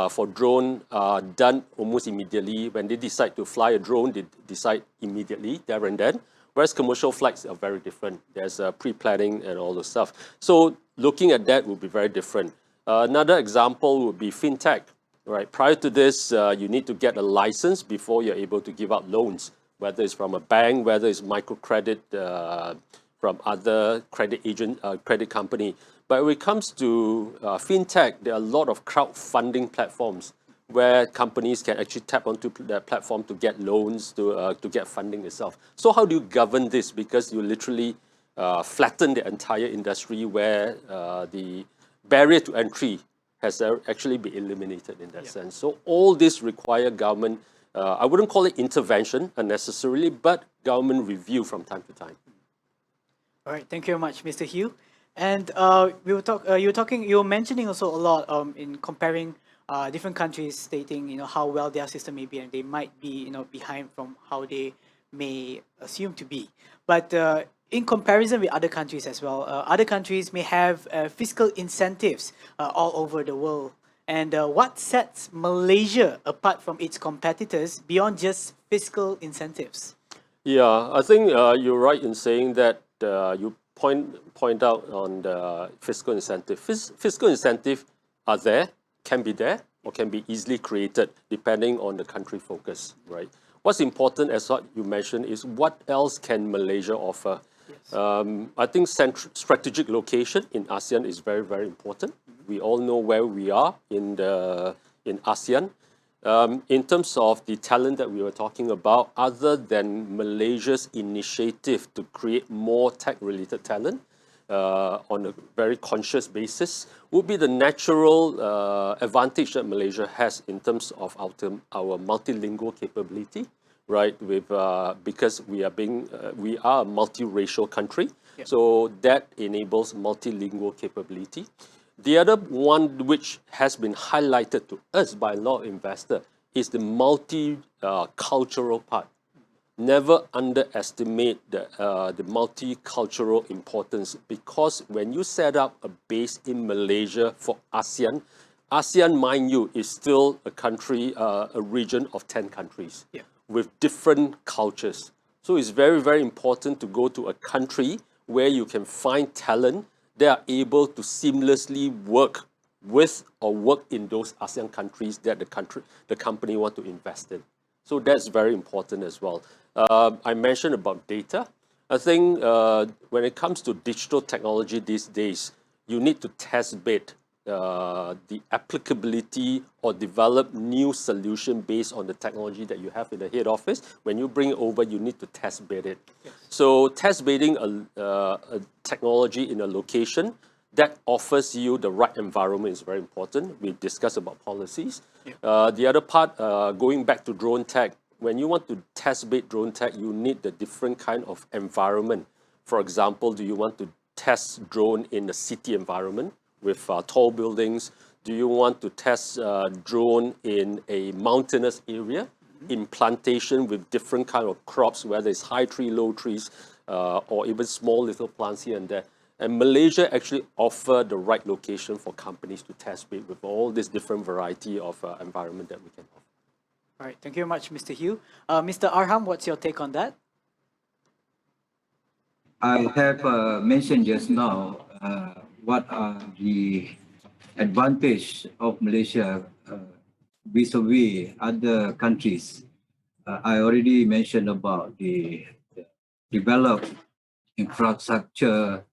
S2: for drone are done almost immediately. When they decide to fly a drone, they decide immediately, there and then. Whereas commercial flights are very different. There's pre-planning and all the stuff. So looking at that will be very different. Another example would be Fintech, right? Prior to this, you need to get a license before you're able to give out loans, whether it's from a bank, whether it's microcredit from other credit company. But when it comes to Fintech, there are a lot of crowdfunding platforms where companies can actually tap onto that platform to get loans, to get funding itself. So how do you govern this? Because you literally flatten the entire industry where the barrier to entry has actually been eliminated in that sense. So all this require government, I wouldn't call it intervention unnecessarily, but government review from time to time.
S1: All right, thank you very much, Mr. Hugh. And you were mentioning also a lot in comparing different countries, stating how well their system may be, and they might be behind from how they may assume to be. But in comparison with other countries as well, other countries may have fiscal incentives all over the world. And what sets Malaysia apart from its competitors beyond just fiscal incentives?
S2: Yeah, I think you're right in saying that you point out on the fiscal incentive. Fiscal incentive are there, can be there, or can be easily created depending on the country focus, right? What's important, as what you mentioned, is what else can Malaysia offer?
S1: Yes.
S2: I think strategic location in ASEAN is very, very important. We all know where we are in ASEAN. In terms of the talent that we were talking about, other than Malaysia's initiative to create more tech-related talent on a very conscious basis, would be the natural advantage that Malaysia has in terms of our multilingual capability, right? Because we are a multiracial country,
S1: Yep.
S2: so that enables multilingual capability. The other one which has been highlighted to us by a lot of investors is the multi-cultural part. Never underestimate the multicultural importance, because when you set up a base in Malaysia for ASEAN, ASEAN, mind you, is still a country, a region of 10 countries
S1: Yeah.
S2: with different cultures. So it's very, very important to go to a country where you can find talent that are able to seamlessly work with or work in those ASEAN countries that the company want to invest in. So that's very important as well. I mentioned about data. I think when it comes to digital technology these days, you need to test bed the applicability or develop new solution based on the technology that you have in the head office. When you bring it over, you need to test bed it.
S1: Yes.
S2: So test bedding a technology in a location that offers you the right environment is very important. We discussed about policies.
S1: Yeah.
S2: The other part, going back to drone tech, when you want to test bed drone tech, you need the different kind of environment. For example, do you want to test drone in a city environment with tall buildings? Do you want to test drone in a mountainous area, in plantation with different kind of crops, whether it's high tree, low trees, or even small little plants here and there? And Malaysia actually offer the right location for companies to test bed with all this different variety of environment that we can offer.
S1: All right. Thank you very much, Mr. Hugh. Mr. Arham, what's your take on that?
S3: I have mentioned just now what are the advantage of Malaysia vis-a-vis other countries. I already mentioned about the developed infrastructure,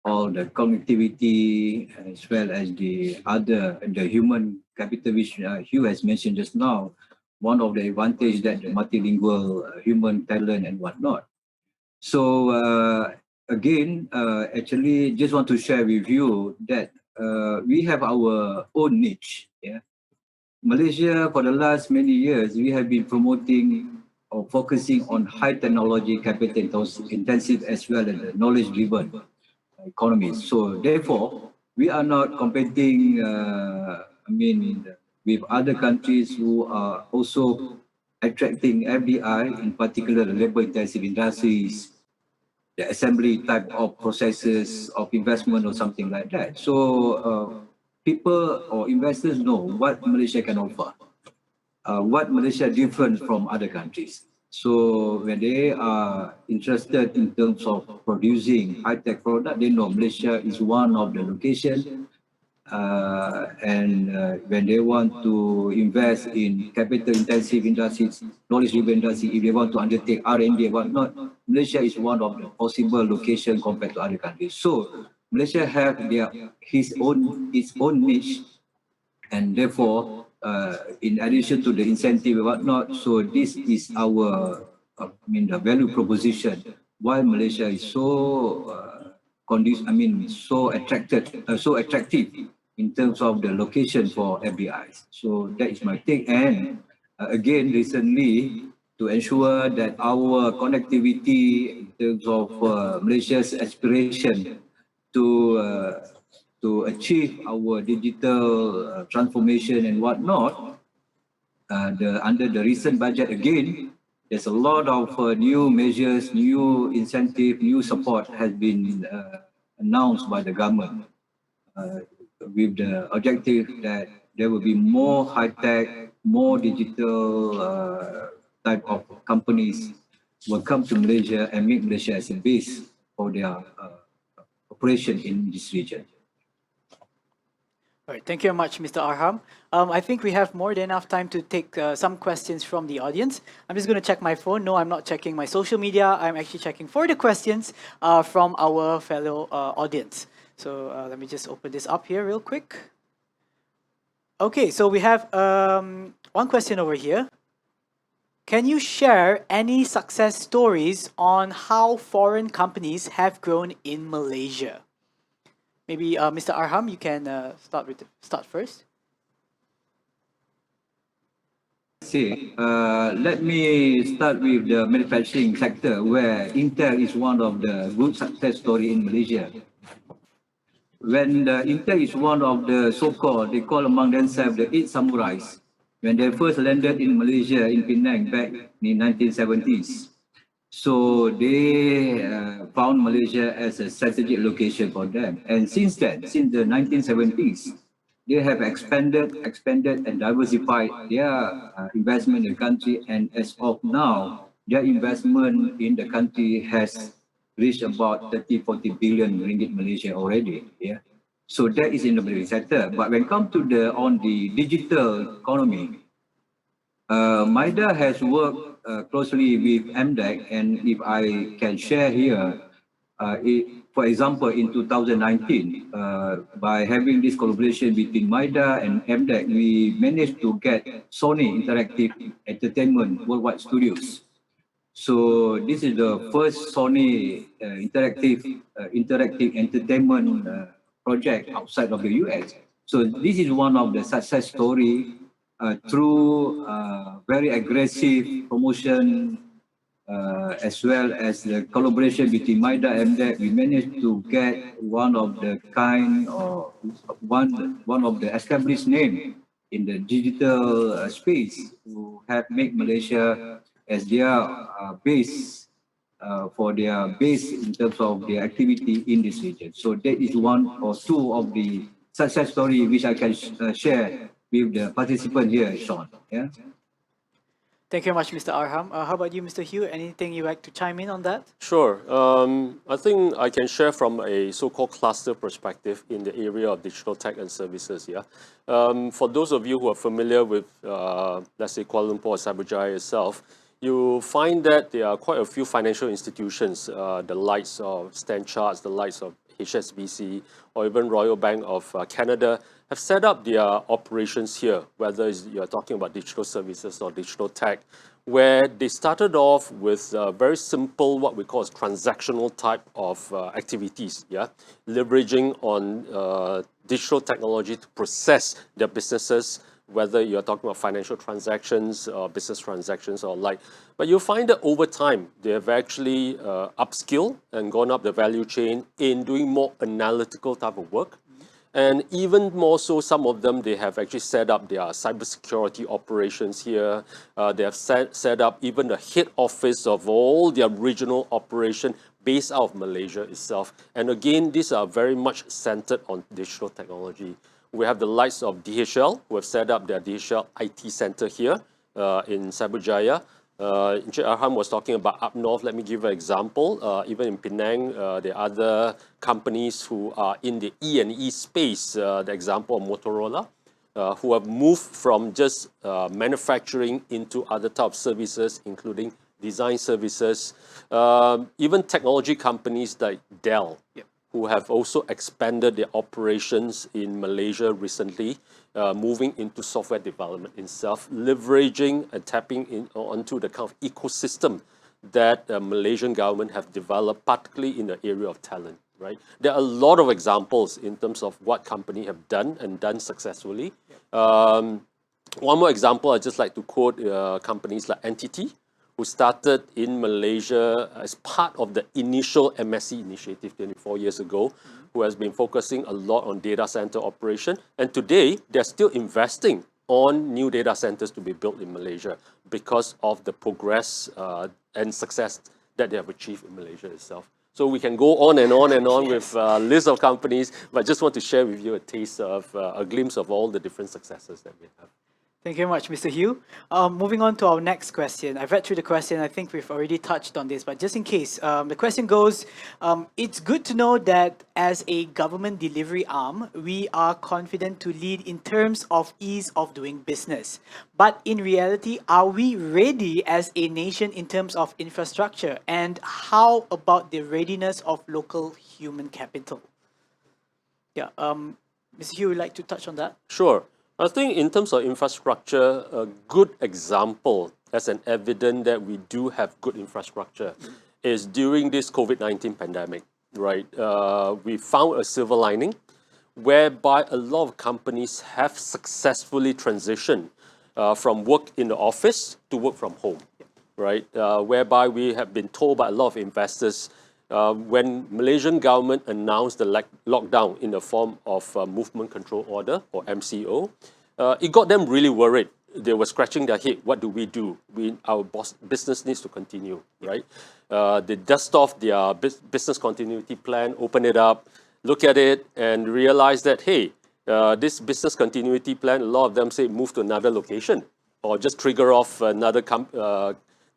S3: all the connectivity, as well as the human capital, which Hugh has mentioned just now. One of the advantage that the multilingual human talent and whatnot. So again, actually, just want to share with you that we have our own niche. Yeah, Malaysia for the last many years we have been promoting or focusing on high technology, capital intensive, as well as the knowledge-driven economies. So therefore, we are not competing. With other countries who are also attracting FDI, in particular the labor-intensive industries, the assembly type of processes of investment or something like that. So people or investors know what Malaysia can offer, what Malaysia different from other countries. So when they are interested in terms of producing high-tech product, they know Malaysia is one of the location. And when they want to invest in capital-intensive industries, knowledge-driven industry, if they want to undertake R&D and whatnot, Malaysia is one of the possible location compared to other countries. So Malaysia have its own niche, and therefore, in addition to the incentive and whatnot, so this is our, the value proposition. Why Malaysia is so so attractive in terms of the location for FDIs. So that is my take. And again, recently, to ensure that our connectivity in terms of Malaysia's aspiration to achieve our digital transformation and whatnot. Under the recent budget again, there's a lot of new measures, new incentive, new support has been announced by the government with the objective that there will be more high-tech, more digital type of companies will come to Malaysia and make Malaysia as a base for their operation in this region.
S1: All right, thank you very much, Mr. Arham. I think we have more than enough time to take some questions from the audience. I'm just going to check my phone. No, I'm not checking my social media. I'm actually checking for the questions from our fellow audience. So let me just open this up here real quick. Okay, so we have one question over here. Can you share any success stories on how foreign companies have grown in Malaysia? Maybe Mr. Arham, you can start first.
S3: Let me start with the manufacturing sector, where Intel is one of the good success story in Malaysia. When Intel is one of the so-called, they call among themselves the 8 samurais, when they first landed in Malaysia, in Penang, back in 1970s. So they found Malaysia as a strategic location for them. And since then, since the 1970s, they have expanded and diversified their investment in the country. And as of now, their investment in the country has reached about 30-40 billion ringgit Malaysia already. Yeah. So that is in the military sector. But when it comes to on the digital economy, MIDA has worked closely with Mdec, and if I can share here, for example, in 2019, by having this collaboration between MIDA and Mdec, we managed to get Sony Interactive Entertainment Worldwide Studios. So this is the first Sony interactive entertainment project outside of the US. So this is one of the success story through very aggressive promotion as well as the collaboration between MIDA and Mdec. We managed to get one of the established name in the digital space who have made Malaysia as their base for their base in terms of their activity in this region. So that is one or two of the success story which I can share with the participant here, Shaun. Yeah.
S1: Thank you very much, Mr. Arham. How about you, Mr. Hugh? Anything you'd like to chime in on that?
S2: Sure. I think I can share from a so-called cluster perspective in the area of digital tech and services. Yeah. For those of you who are familiar with, let's say, Kuala Lumpur or Cyberjaya itself, you find that there are quite a few financial institutions, the likes of Standard Chartered, the likes of HSBC, or even Royal Bank of Canada, have set up their operations here, whether you're talking about digital services or digital tech, where they started off with very simple, what we call as transactional type of activities, yeah, leveraging on digital technology to process their businesses, whether you're talking about financial transactions or business transactions or like. But you'll find that over time, they have actually upskilled and gone up the value chain in doing more analytical type of work. And even more so, some of them, they have actually set up their cybersecurity operations here. They have set up even the head office of all their regional operation based out of Malaysia itself. And again, these are very much centered on digital technology. We have the likes of DHL, who have set up their DHL IT center here in Cyberjaya. Encik Arham was talking about up north. Let me give an example. Even in Penang, there are other companies who are in the E&E space. The example of Motorola, who have moved from just manufacturing into other type of services, including design services. Even technology companies like Dell, who have also expanded their operations in Malaysia recently, moving into software development itself, leveraging and tapping onto the kind of ecosystem that the Malaysian government have developed, particularly in the area of talent, right? There are a lot of examples in terms of what companies have done and done successfully. One more example, I'd just like to quote companies like NTT, who started in Malaysia as part of the initial MSC initiative 24 years ago, who has been focusing a lot on data center operation. And today, they're still investing on new data centers to be built in Malaysia because of the progress and success that they have achieved in Malaysia itself. So we can go on and on and on with a list of companies, but just want to share with you a taste of, a glimpse of all the different successes that we have.
S1: Thank you very much, Mr. Hugh. Moving on to our next question. I've read through the question. I think we've already touched on this, but just in case, the question goes, it's good to know that as a government delivery arm, we are confident to lead in terms of ease of doing business. But in reality, are we ready as a nation in terms of infrastructure? And how about the readiness of local human capital? Yeah, Mr. Hugh, would you like to touch on that?
S2: Sure. I think in terms of infrastructure, a good example as an evidence that we do have good infrastructure is during this COVID-19 pandemic, right? We found a silver lining whereby a lot of companies have successfully transitioned from work in the office to work from home, right? Whereby we have been told by a lot of investors when Malaysian government announced the lockdown in the form of Movement Control Order or MCO, it got them really worried. They were scratching their head. What do we do? Our business needs to continue, right? They dust off their business continuity plan, open it up, look at it, and realize that, hey, this business continuity plan, a lot of them say move to another location or just trigger off another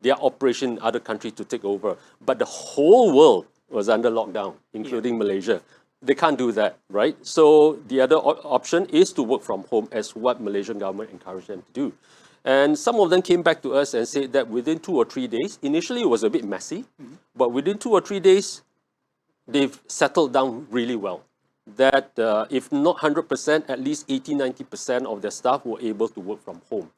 S2: their operation in other countries to take over. But the whole world was under lockdown, including Malaysia. They can't do that, right? So the other option is to work from home, as what Malaysian government encouraged them to do. And some of them came back to us and said that within 2 or 3 days, initially it was a bit messy, but within 2 or 3 days, they've settled down really well. That if not 100%, at least 80-90% of their staff were able to work from home.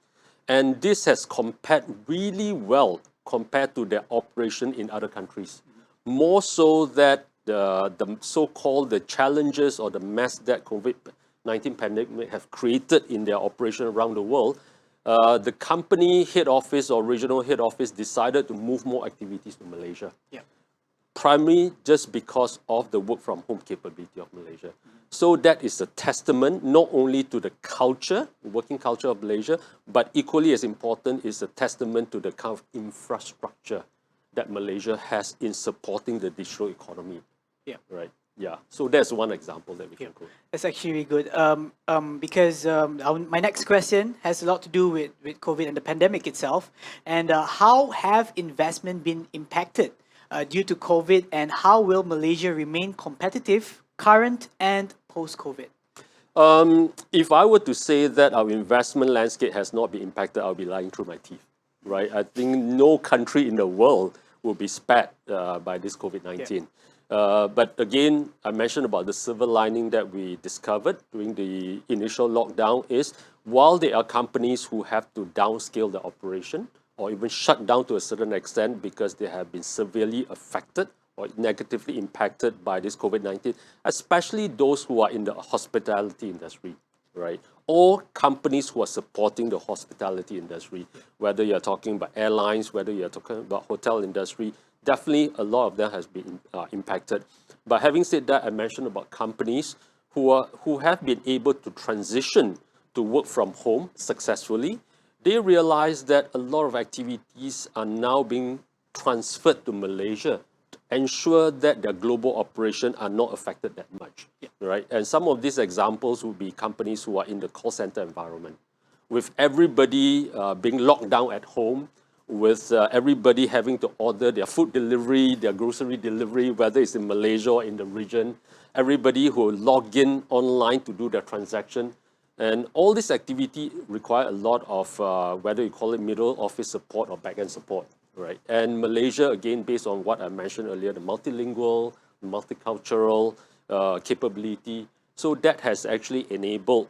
S2: And this has compared really well compared to their operation in other countries. More so that the so-called the challenges or the mess that COVID-19 pandemic have created in their operation around the world, the company head office or regional head office decided to move more activities to Malaysia. Primarily just because of the work from home capability of Malaysia. So that is a testament not only to the culture, working culture of Malaysia, but equally as important is a testament to the kind of infrastructure that Malaysia has in supporting the digital economy. Right. Yeah. So that's one example that we can quote.
S1: That's actually really good. Because my next question has a lot to do with COVID and the pandemic itself. And how have investment been impacted due to COVID, and how will Malaysia remain competitive current and post-COVID?
S2: If I were to say that our investment landscape has not been impacted, I'll be lying through my teeth, right? I think no country in the world will be spared by this COVID-19. But again, I mentioned about the silver lining that we discovered during the initial lockdown is while there are companies who have to downscale the operation or even shut down to a certain extent because they have been severely affected or negatively impacted by this COVID-19, especially those who are in the hospitality industry, right? Or companies who are supporting the hospitality industry, whether you're talking about airlines, whether you're talking about hotel industry, definitely a lot of them has been impacted. But having said that, I mentioned about companies who have been able to transition to work from home successfully. They realize that a lot of activities are now being transferred to Malaysia to ensure that their global operations are not affected that much, right? And some of these examples would be companies who are in the call center environment. With everybody being locked down at home, with everybody having to order their food delivery, their grocery delivery, whether it's in Malaysia or in the region, everybody who log in online to do their transaction. And all this activity require a lot of, whether you call it middle office support or back-end support, right? And Malaysia, again, based on what I mentioned earlier, the multilingual, multicultural capability, so that has actually enabled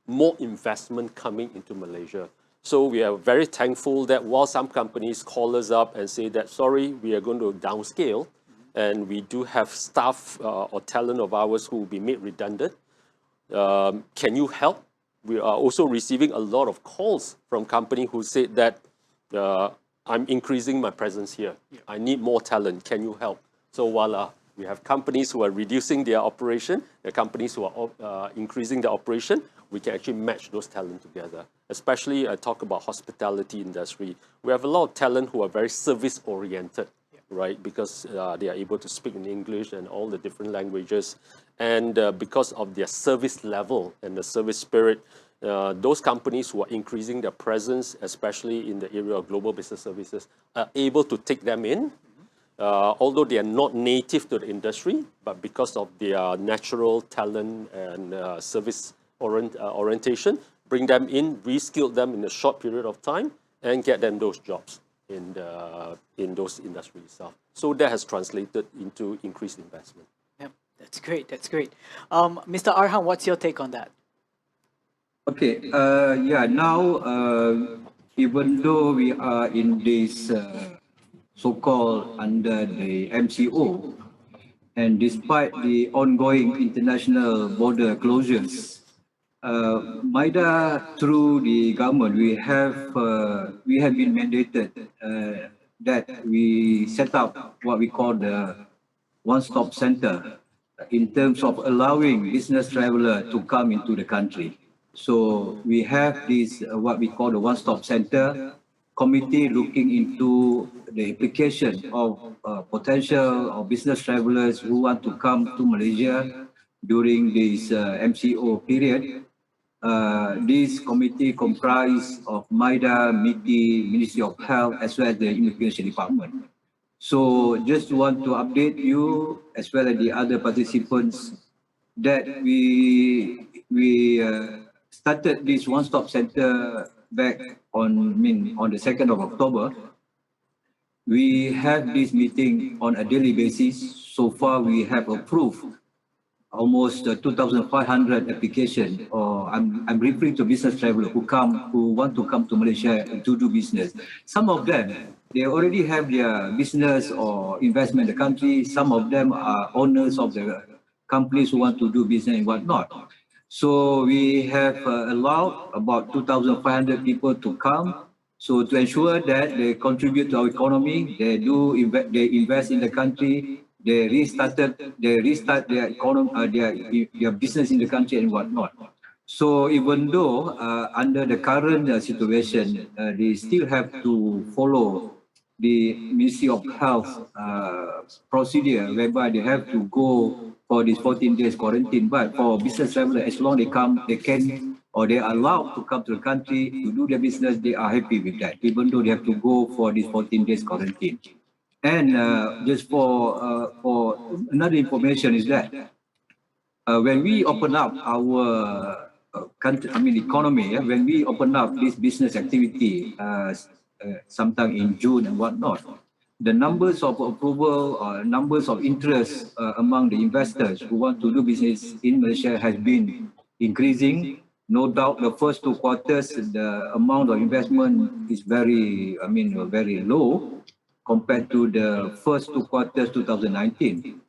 S2: more investment coming into Malaysia. So we are very thankful that while some companies call us up and say that, sorry, we are going to downscale, and we do have staff or talent of ours who will be made redundant, can you help? We are also receiving a lot of calls from companies who said that I'm increasing my presence here. I need more talent. Can you help? So voila, we have companies who are reducing their operation, the companies who are increasing their operation. We can actually match those talent together. Especially I talk about hospitality industry. We have a lot of talent who are very service oriented, right? Because they are able to speak in English and all the different languages. And because of their service level and the service spirit, those companies who are increasing their presence, especially in the area of global business services, are able to take them in. Although they are not native to the industry, but because of their natural talent and service orientation, bring them in, reskill them in a short period of time, and get them those jobs in those industries itself. So that has translated into increased investment.
S1: Yep, that's great. That's great. Mr. Arham, what's your take on that?
S3: Okay, now, even though we are in this so-called under the MCO, and despite the ongoing international border closures, MIDA, through the government, we have been mandated that we set up what we call the one-stop center in terms of allowing business traveler to come into the country. So we have this what we call the one-stop center committee looking into the application of potential or business travelers who want to come to Malaysia during this MCO period. This committee comprised of MIDA, MIDI, Ministry of Health, as well as the Immigration Department. So just want to update you as well as the other participants that we started this one-stop center back on the 2nd of October. We have this meeting on a daily basis. So far, we have approved almost 2,500 applications, or I'm referring to business travelers who want to come to Malaysia to do business. Some of them, they already have their business or investment in the country. Some of them are owners of the companies who want to do business and whatnot. So we have allowed about 2,500 people to come. So to ensure that they contribute to our economy, they invest in the country, they restart their economy, their business in the country and whatnot. So even though under the current situation, they still have to follow the Ministry of Health procedure, whereby they have to go for this 14 days quarantine. But for business travelers, as long as they come, they can, or they are allowed to come to the country to do their business, they are happy with that, even though they have to go for this 14 days quarantine. And just for another information is that when we open up our country, economy, when we open up this business activity sometime in June and whatnot, the numbers of approval or numbers of interest among the investors who want to do business in Malaysia has been increasing. No doubt the first 2 quarters, the amount of investment is very low compared to the first 2 quarters 2019.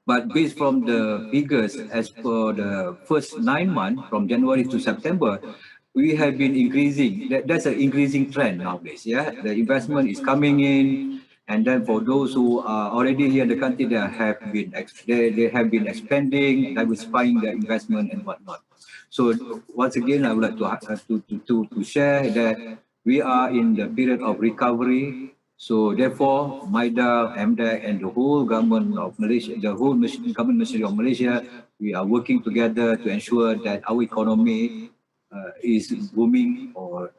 S3: But based from the figures as per the first 9 months from January to September, we have been increasing. That's an increasing trend nowadays. Yeah, the investment is coming in, and then for those who are already here in the country, they have been expanding, diversifying their investment and whatnot. So once again, I would like to share that we are in the period of recovery. So therefore, MIDA, Mdec, and the whole government of Malaysia, the whole government ministry of Malaysia, we are working together to ensure that our economy is booming or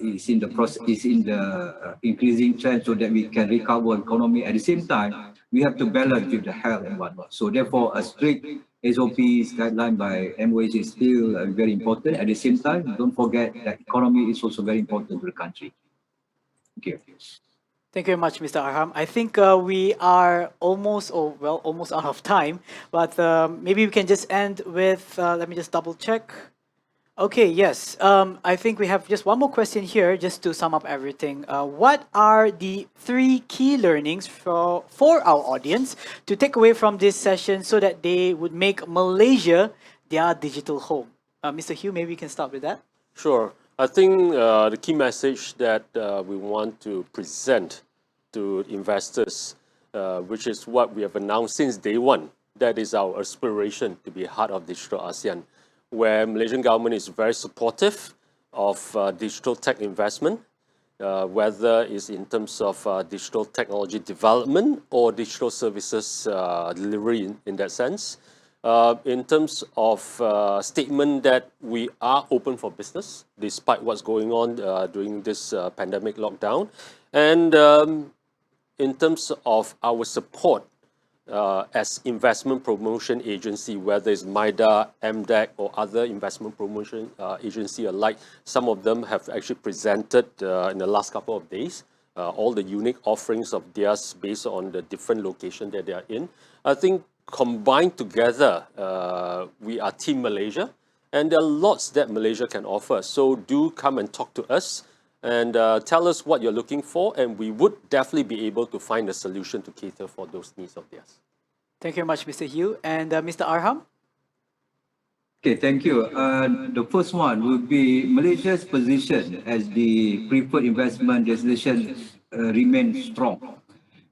S3: is in the process, is in the increasing trend, so that we can recover economy. At the same time, we have to balance with the health and whatnot. So therefore, a strict SOPs guideline by MOH is still very important. At the same time, don't forget that economy is also very important to the country. Thank you.
S1: Thank you very much, Mr. Arham. I think we are almost out of time, but maybe we can just end with, let me just double check. Okay, yes. I think we have just one more question here, just to sum up everything. What are the 3 key learnings for our audience to take away from this session so that they would make Malaysia their digital home? Mr. Hugh, maybe we can start with that.
S2: Sure. I think the key message that we want to present to investors, which is what we have announced since day one, that is our aspiration to be heart of digital ASEAN, where Malaysian government is very supportive of digital tech investment, whether it's in terms of digital technology development or digital services delivery in that sense. In terms of statement that we are open for business despite what's going on during this pandemic lockdown, and in terms of our support as investment promotion agency, whether it's MIDA, Mdec, or other investment promotion agency alike, some of them have actually presented in the last couple of days all the unique offerings of theirs based on the different location that they are in. I think combined together, we are Team Malaysia, and there are lots that Malaysia can offer. So do come and talk to us and tell us what you're looking for, and we would definitely be able to find a solution to cater for those needs of theirs.
S1: Thank you very much, Mr. Hugh. And Mr. Arham?
S3: Okay, thank you. The first one would be Malaysia's position as the preferred investment destination remains strong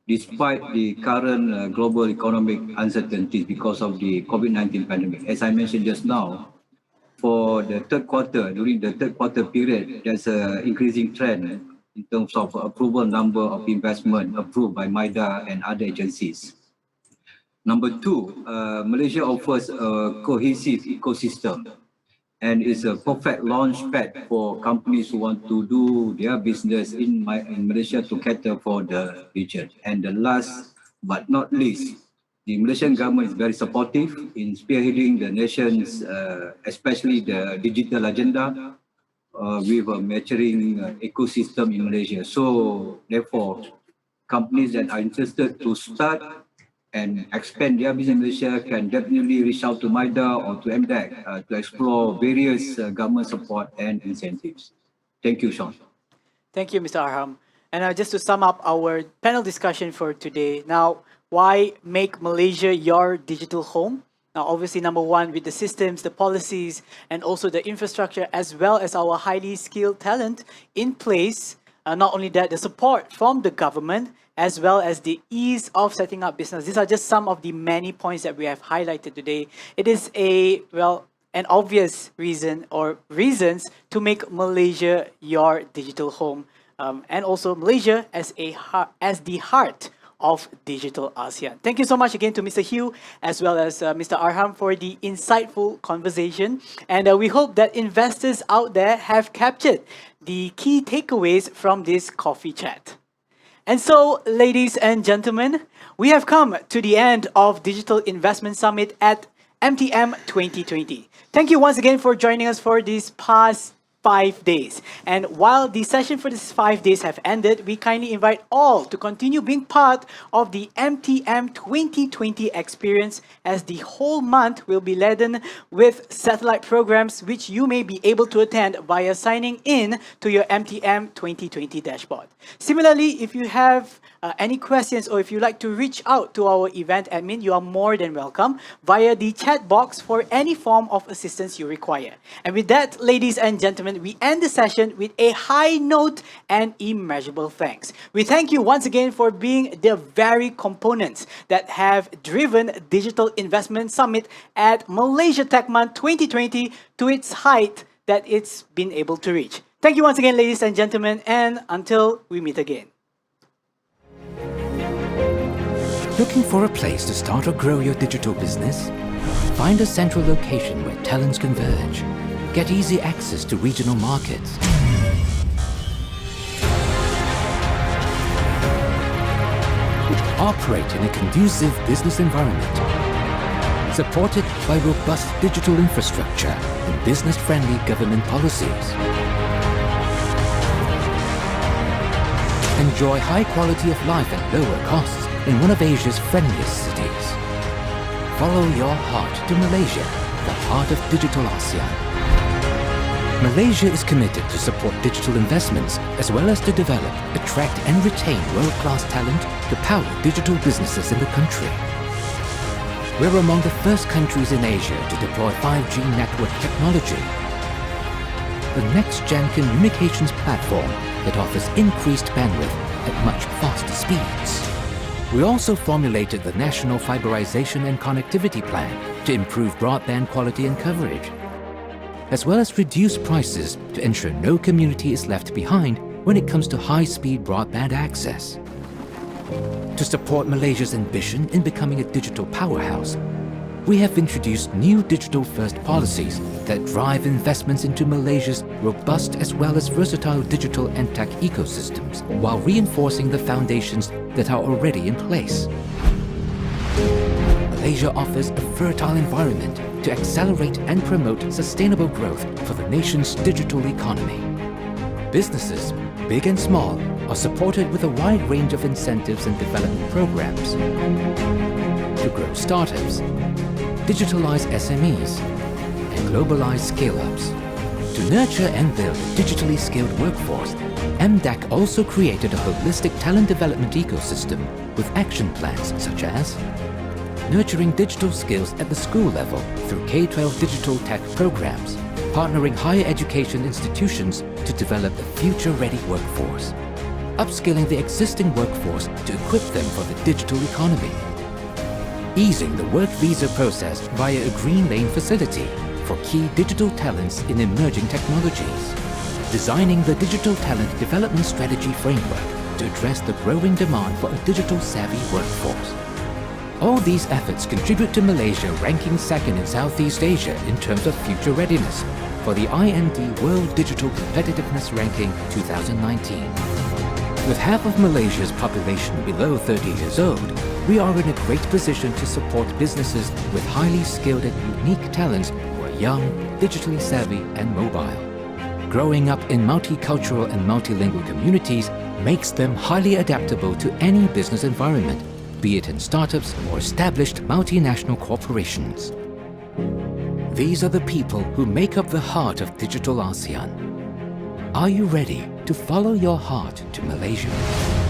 S3: despite the current global economic uncertainties because of the COVID-19 pandemic. As I mentioned just now, for the third quarter, during the third quarter period, there's an increasing trend in terms of approval number of investment approved by MIDA and other agencies. Number two, Malaysia offers a cohesive ecosystem and is a perfect launchpad for companies who want to do their business in Malaysia to cater for the region. And the last but not least, the Malaysian government is very supportive in spearheading the nation's, especially the digital agenda, with a maturing ecosystem in Malaysia. So therefore, companies that are interested to start and expand their business in Malaysia can definitely reach out to MIDA or to Mdec to explore various government support and incentives. Thank you, Shaun.
S1: Thank you, Mr. Arham. And just to sum up our panel discussion for today, now, why make Malaysia your digital home? Now, obviously, number one, with the systems, the policies, and also the infrastructure, as well as our highly skilled talent in place. Not only that, the support from the government, as well as the ease of setting up business. These are just some of the many points that we have highlighted today. It is an obvious reason or reasons to make Malaysia your digital home, and also Malaysia as the heart of digital ASEAN. Thank you so much again to Mr. Hugh as well as Mr. Arham for the insightful conversation. And we hope that investors out there have captured the key takeaways from this coffee chat. And so, ladies and gentlemen, we have come to the end of Digital Investment Summit at MTM 2020. Thank you once again for joining us for these past 5 days. And while the session for these 5 days have ended, we kindly invite all to continue being part of the MTM 2020 experience, as the whole month will be laden with satellite programs which you may be able to attend via signing in to your MTM 2020 dashboard. Similarly, if you have any questions or if you'd like to reach out to our event admin, you are more than welcome via the chat box for any form of assistance you require. And with that, ladies and gentlemen, we end the session with a high note and immeasurable thanks. We thank you once again for being the very components that have driven Digital Investment Summit at Malaysia Tech Month 2020 to its height that it's been able to reach. Thank you once again, ladies and gentlemen, and until we meet again.
S4: Looking for a place to start or grow your digital business? Find a central location where talents converge. Get easy access to regional markets. Operate in a conducive business environment. Supported by robust digital infrastructure and business-friendly government policies. Enjoy high quality of life at lower costs in one of Asia's friendliest cities. Follow your heart to Malaysia, the heart of digital ASEAN. Malaysia is committed to support digital investments as well as to develop, attract and retain world-class talent to power digital businesses in the country. We're among the first countries in Asia to deploy 5G network technology. the next-gen communications platform that offers increased bandwidth at much faster speeds. We also formulated the National Fiberization and Connectivity Plan to improve broadband quality and coverage, as well as reduce prices to ensure no community is left behind when it comes to high-speed broadband access. To support Malaysia's ambition in becoming a digital powerhouse, we have introduced new digital-first policies that drive investments into Malaysia's robust as well as versatile digital and tech ecosystems, while reinforcing the foundations that are already in place. Malaysia offers a fertile environment to accelerate and promote sustainable growth for the nation's digital economy. Businesses, big and small, are supported with a wide range of incentives and development programs to grow startups, digitalize SMEs, and globalize scale-ups. To nurture and build a digitally skilled workforce, Mdec also created a holistic talent development ecosystem with action plans such as nurturing digital skills at the school level through K-12 digital tech programs, partnering higher education institutions to develop a future-ready workforce, upskilling the existing workforce to equip them for the digital economy, easing the work visa process via a green lane facility for key digital talents in emerging technologies, designing the digital talent development strategy framework to address the growing demand for a digital-savvy workforce. All these efforts contribute to Malaysia ranking second in Southeast Asia in terms of future readiness for the IND World Digital Competitiveness Ranking 2019. With half of Malaysia's population below 30 years old, we are in a great position to support businesses with highly skilled and unique talents who are young, digitally savvy and mobile. Growing up in multicultural and multilingual communities makes them highly adaptable to any business environment, be it in startups or established multinational corporations. These are the people who make up the heart of digital ASEAN. Are you ready to follow your heart to Malaysia?